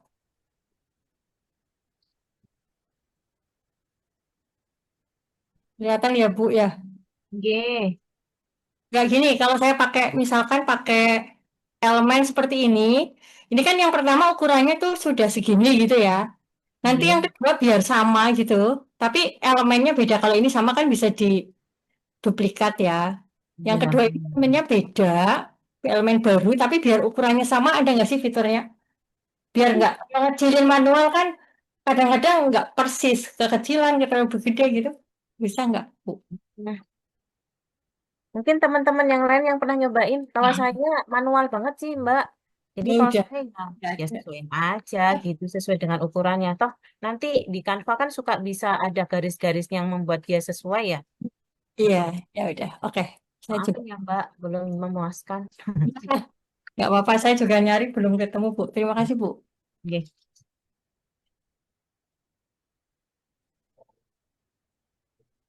Kelihatan ya Bu ya. G. Nggak gini, kalau saya pakai misalkan pakai elemen seperti ini kan yang pertama ukurannya tuh sudah segini gitu ya. Nanti yang G. kedua biar sama gitu, tapi elemennya beda. Kalau ini sama kan bisa diduplikat ya. Yang Ya. kedua ini elemennya beda, elemen baru, tapi biar ukurannya sama ada nggak sih fiturnya? Biar nggak ngecilin manual kan kadang-kadang nggak persis, kekecilan, terlalu gede gitu. Bisa nggak, Bu? Nah, mungkin teman-teman yang lain yang pernah nyobain, kalau saya manual banget sih, Mbak. Jadi Ya kalau udah, saya nggak ya ada. sesuaiin aja gitu, sesuai dengan ukurannya. Toh nanti di Canva kan suka bisa ada garis-garis yang membuat dia sesuai ya. Iya, ya udah. Oke, saya juga. Maafin ya, Mbak, belum memuaskan. Nggak apa-apa, saya juga nyari belum ketemu, Bu. Terima kasih, Bu. Oke.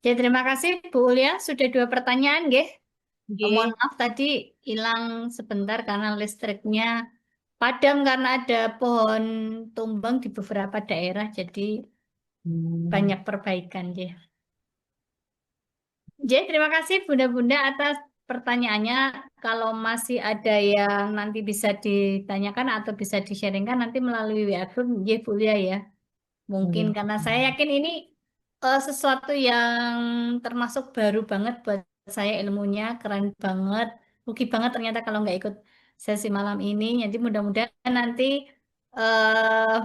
Ya, terima kasih Bu Ulia. Sudah 2 pertanyaan, nggih. Mohon Oke. maaf tadi hilang sebentar karena listriknya padam karena ada pohon tumbang di beberapa daerah, jadi banyak perbaikan ya. Terima kasih Bunda-Bunda atas pertanyaannya. Kalau masih ada yang nanti bisa ditanyakan atau bisa di-sharingkan nanti melalui WA group, Bu Lia ya. Mungkin karena saya yakin ini sesuatu yang termasuk baru banget buat saya, ilmunya keren banget. Rugi banget ternyata kalau nggak ikut sesi malam ini. Jadi mudah-mudahan nanti eh,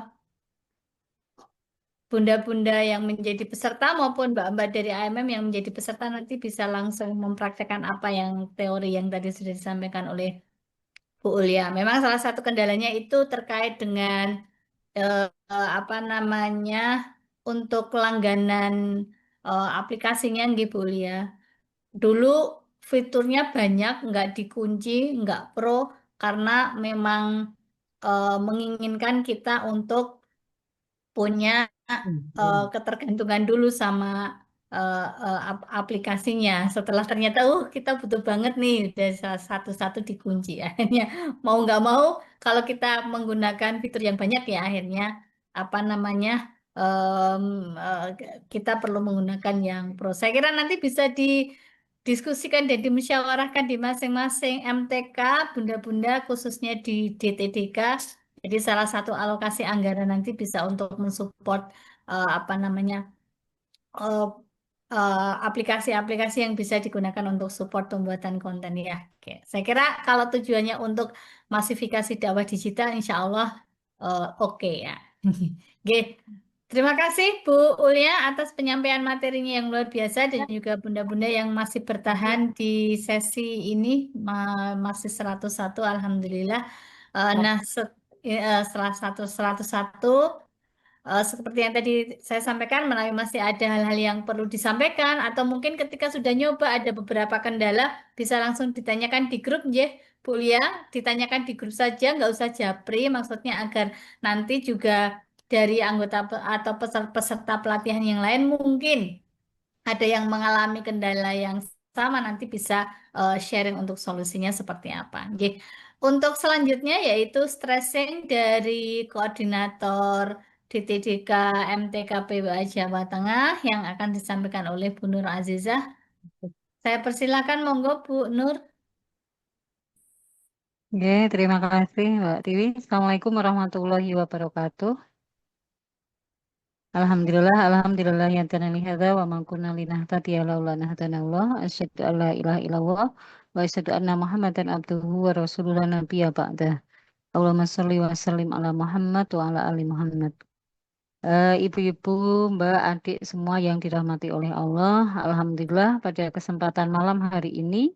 bunda-bunda yang menjadi peserta maupun mbak-mbak dari AMM yang menjadi peserta nanti bisa langsung mempraktekkan apa yang teori yang tadi sudah disampaikan oleh Bu Ulia. Memang salah satu kendalanya itu terkait dengan apa namanya untuk langganan aplikasinya nggih Bu Ulia. Dulu fiturnya banyak, nggak dikunci, nggak pro karena memang menginginkan kita untuk punya ketergantungan dulu sama aplikasinya. Setelah ternyata, kita butuh banget nih, udah satu-satu dikunci. Akhirnya mau nggak mau, kalau kita menggunakan fitur yang banyak ya akhirnya apa namanya em, eh, kita perlu menggunakan yang pro. Saya kira nanti bisa didiskusikan dan dimusyawarahkan di masing-masing MTK, bunda-bunda khususnya di DTDK. Jadi salah satu alokasi anggaran nanti bisa untuk mensupport apa namanya eh, aplikasi-aplikasi yang bisa digunakan untuk support pembuatan konten ya. Oke. Saya kira kalau tujuannya untuk masifikasi dakwah digital, insya Allah oke ya. Oke. Terima kasih Bu Ulia atas penyampaian materinya yang luar biasa dan juga bunda-bunda yang masih bertahan di sesi ini masih 101 Alhamdulillah. Nah, setelah 101 seperti yang tadi saya sampaikan, menawi masih ada hal-hal yang perlu disampaikan, atau mungkin ketika sudah nyoba ada beberapa kendala, bisa langsung ditanyakan di grup, ya, Bu Lia, ditanyakan di grup saja, nggak usah japri, maksudnya agar nanti juga dari anggota atau peserta pelatihan yang lain mungkin ada yang mengalami kendala yang sama, nanti bisa sharing untuk solusinya seperti apa. Oke. Untuk selanjutnya yaitu stressing dari koordinator DTDK MTK PWA Jawa Tengah yang akan disampaikan oleh Bu Nur Azizah. Saya persilakan, monggo Bu Nur. Oke, terima kasih Mbak Tiwi. Assalamualaikum warahmatullahi wabarakatuh. Alhamdulillah yang tanali hadza wa ma kunna linahtadiya laula an hadana asyhadu an la ilaha illallah wa asyhadu anna Muhammadan abduhu wa rasuluhu nabiyya ba'da. Allahumma sholli wa sallim ala Muhammad wa ala ali Muhammad. Ibu-ibu, Mbak, adik semua yang dirahmati oleh Allah, alhamdulillah pada kesempatan malam hari ini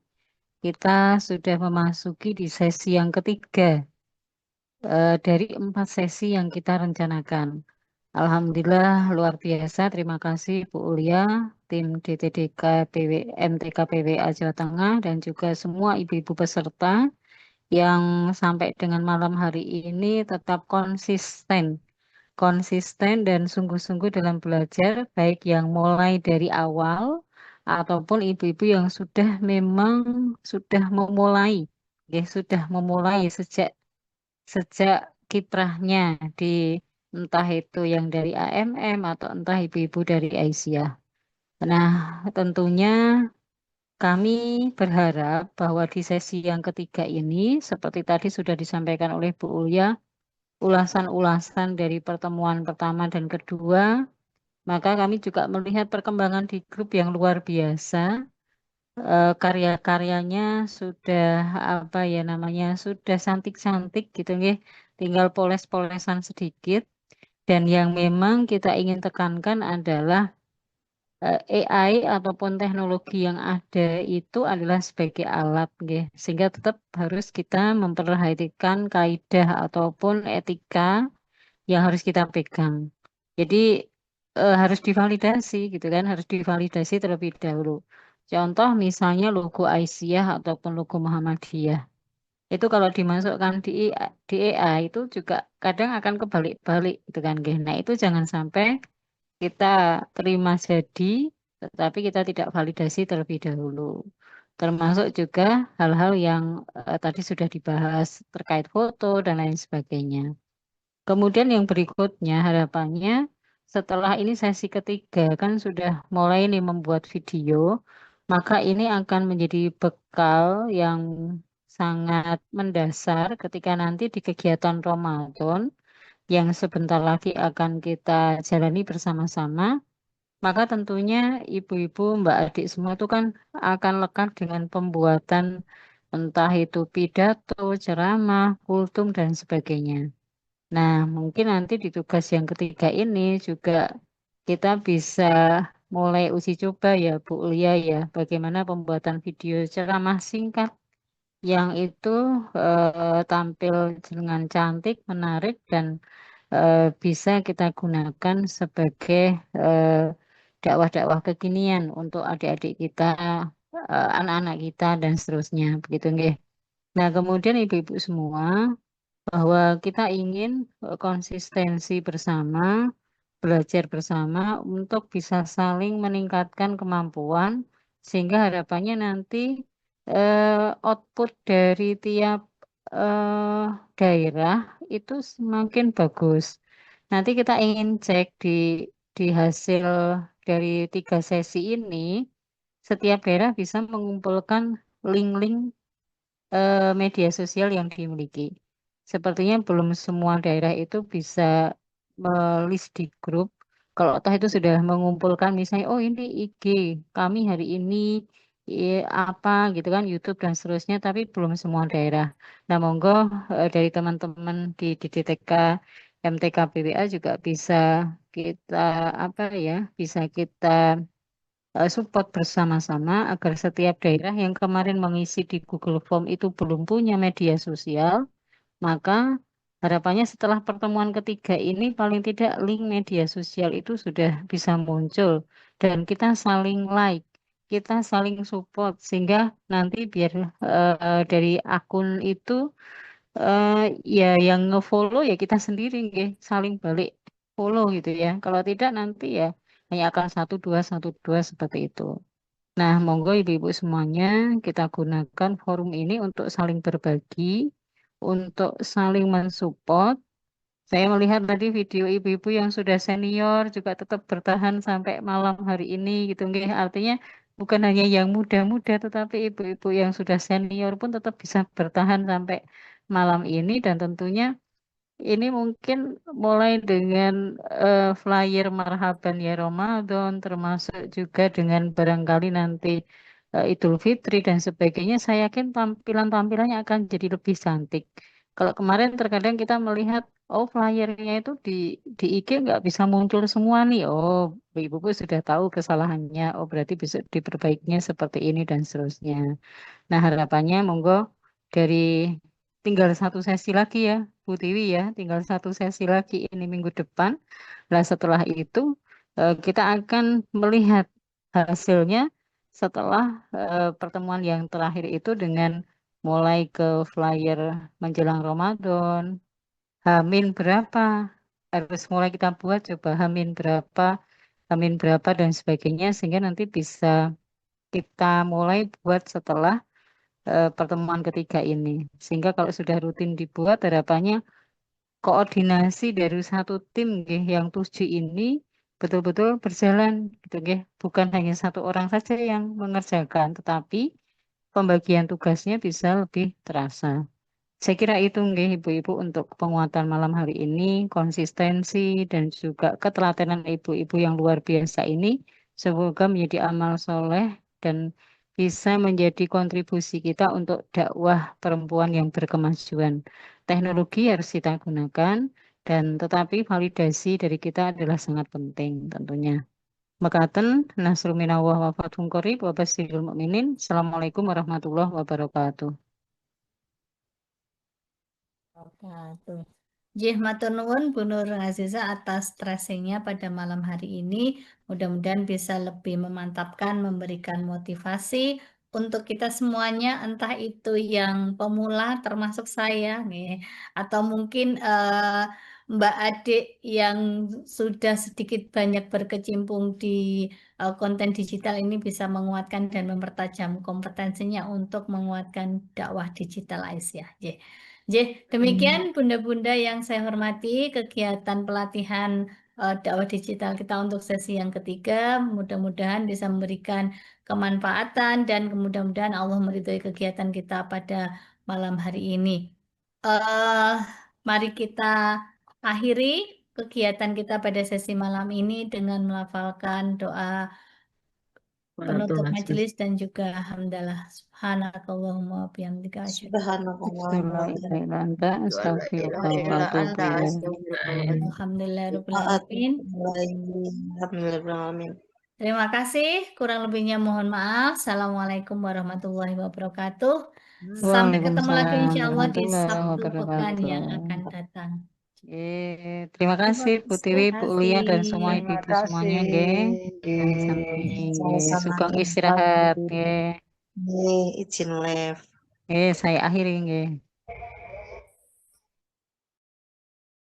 kita sudah memasuki di sesi yang ketiga dari 4 sesi yang kita rencanakan. Alhamdulillah luar biasa. Terima kasih Bu Ulia, tim DTDK MTK PWA Jawa Tengah dan juga semua ibu-ibu peserta yang sampai dengan malam hari ini tetap konsisten dan sungguh-sungguh dalam belajar, baik yang mulai dari awal ataupun ibu-ibu yang sudah memulai, ya sudah memulai sejak kiprahnya di entah itu yang dari AMM atau entah ibu-ibu dari Aisyah. Nah, tentunya kami berharap bahwa di sesi yang ketiga ini, seperti tadi sudah disampaikan oleh Bu Ulya, ulasan-ulasan dari pertemuan pertama dan kedua, maka kami juga melihat perkembangan di grup yang luar biasa. Karya-karyanya sudah apa ya namanya sudah cantik-cantik gitu nggih. Tinggal poles-polesan sedikit. Dan yang memang kita ingin tekankan adalah AI ataupun teknologi yang ada itu adalah sebagai alat, nggih. Sehingga tetap harus kita memperhatikan kaidah ataupun etika yang harus kita pegang. Jadi harus divalidasi gitu kan, harus divalidasi terlebih dahulu. Contoh misalnya logo Aisyah ataupun logo Muhammadiyah. Itu kalau dimasukkan di AI itu juga kadang akan kebalik-balik gitu kan, nggih. Nah, itu jangan sampai kita terima jadi, tetapi kita tidak validasi terlebih dahulu. Termasuk juga hal-hal yang tadi sudah dibahas terkait foto dan lain sebagainya. Kemudian yang berikutnya harapannya setelah ini sesi ketiga kan sudah mulai nih membuat video, maka ini akan menjadi bekal yang sangat mendasar ketika nanti di kegiatan Ramadan yang sebentar lagi akan kita jalani bersama-sama, maka tentunya ibu-ibu, mbak adik semua itu kan akan lekat dengan pembuatan entah itu pidato, ceramah, kultum, dan sebagainya. Nah, mungkin nanti di tugas yang ketiga ini juga kita bisa mulai uji coba ya Bu Lia ya, bagaimana pembuatan video ceramah singkat yang itu tampil dengan cantik, menarik, dan bisa kita gunakan sebagai dakwah-dakwah kekinian untuk adik-adik kita, anak-anak kita, dan seterusnya. Begitu nggih. Nah, kemudian ibu-ibu semua, bahwa kita ingin konsistensi bersama, belajar bersama untuk bisa saling meningkatkan kemampuan, sehingga harapannya nanti output dari tiap daerah itu semakin bagus. Nanti kita ingin cek di hasil dari 3 sesi ini, setiap daerah bisa mengumpulkan link-link media sosial yang dimiliki. Sepertinya belum semua daerah itu bisa melist di grup. Kalau toh itu sudah mengumpulkan misalnya, oh ini IG kami hari ini apa gitu kan, YouTube dan seterusnya, tapi belum semua daerah. Nah, monggo dari teman-teman di DTK MTK PWA juga bisa kita apa ya, bisa kita support bersama-sama agar setiap daerah yang kemarin mengisi di Google Form itu belum punya media sosial, maka Harapannya setelah pertemuan ketiga ini paling tidak link media sosial itu sudah bisa muncul dan kita saling like, kita saling support sehingga nanti biar dari akun itu ya yang ngefollow ya kita sendiri nggih, saling balik follow gitu ya. Kalau tidak nanti ya hanya akan satu dua seperti itu. Nah, monggo ibu-ibu semuanya kita gunakan forum ini untuk saling berbagi, untuk saling mensupport. Saya melihat tadi video ibu-ibu yang sudah senior juga tetap bertahan sampai malam hari ini gitu nggih. Artinya bukan hanya yang muda-muda tetapi ibu-ibu yang sudah senior pun tetap bisa bertahan sampai malam ini dan tentunya ini mungkin mulai dengan flyer Marhaban ya Ramadan, termasuk juga dengan barangkali nanti Idul Fitri dan sebagainya. Saya yakin tampilan-tampilannya akan jadi lebih cantik. Kalau kemarin terkadang kita melihat, oh flyernya itu di IG nggak bisa muncul semua nih. Oh, ibu sudah tahu kesalahannya. Oh, berarti bisa diperbaikinya seperti ini dan seterusnya. Nah, harapannya monggo dari tinggal satu sesi lagi ya, Bu Tiwi ya, tinggal satu sesi lagi ini minggu depan. Nah, setelah itu kita akan melihat hasilnya setelah pertemuan yang terakhir itu dengan mulai ke flyer menjelang Ramadan, Hamin berapa, harus mulai kita buat coba Hamin berapa dan sebagainya sehingga nanti bisa kita mulai buat setelah pertemuan ketiga ini. Sehingga kalau sudah rutin dibuat, harapannya koordinasi dari satu tim nggih, yang 7 ini betul-betul berjalan gitu nggih. Bukan hanya satu orang saja yang mengerjakan, tetapi pembagian tugasnya bisa lebih terasa. Saya kira itu nggih ibu-ibu untuk penguatan malam hari ini, konsistensi dan juga ketelatenan ibu-ibu yang luar biasa ini. Semoga menjadi amal soleh dan bisa menjadi kontribusi kita untuk dakwah perempuan yang berkemajuan. Teknologi harus kita gunakan dan tetapi validasi dari kita adalah sangat penting tentunya. Mekaten nasrul minallah wa fathun qarib wa basyiril mukminin. Assalamualaikum warahmatullahi wabarakatuh. Wabarakatuh. Jih, matur nuwun Bu Nur Aziza atas tracingnya pada malam hari ini. Mudah-mudahan bisa lebih memantapkan, memberikan motivasi untuk kita semuanya, entah itu yang pemula termasuk saya, nih, atau mungkin Mbak Adik yang sudah sedikit banyak berkecimpung di konten digital ini bisa menguatkan dan mempertajam kompetensinya untuk menguatkan dakwah digital Aisyah. Jih. Demikian bunda-bunda yang saya hormati kegiatan pelatihan dakwah digital kita untuk sesi yang ketiga. Mudah-mudahan bisa memberikan kemanfaatan dan mudah-mudahan Allah meridhoi kegiatan kita pada malam hari ini. eh Mari kita akhiri kegiatan kita pada sesi malam ini dengan melafalkan doa penutup majelis dan juga hamdalah subhanakallahumma wa bihamdika asyhadu Subhanallah. Alhamdulillahirrahmanirrahim. Alhamdulillahirrahmanirrahim. Terima kasih. Kurang lebihnya mohon maaf. Assalamualaikum warahmatullahi wabarakatuh. Sampai ketemu lagi insya Allah di Sabtu pekan yang akan datang. Terima kasih Bu Tiwi, Bu Ulia dan semua Terima ibu-ibu kasih. semuanya nggih. Sami-sami nggih. Sugeng istirahat nggih. Izin live. Saya akhiri nggih.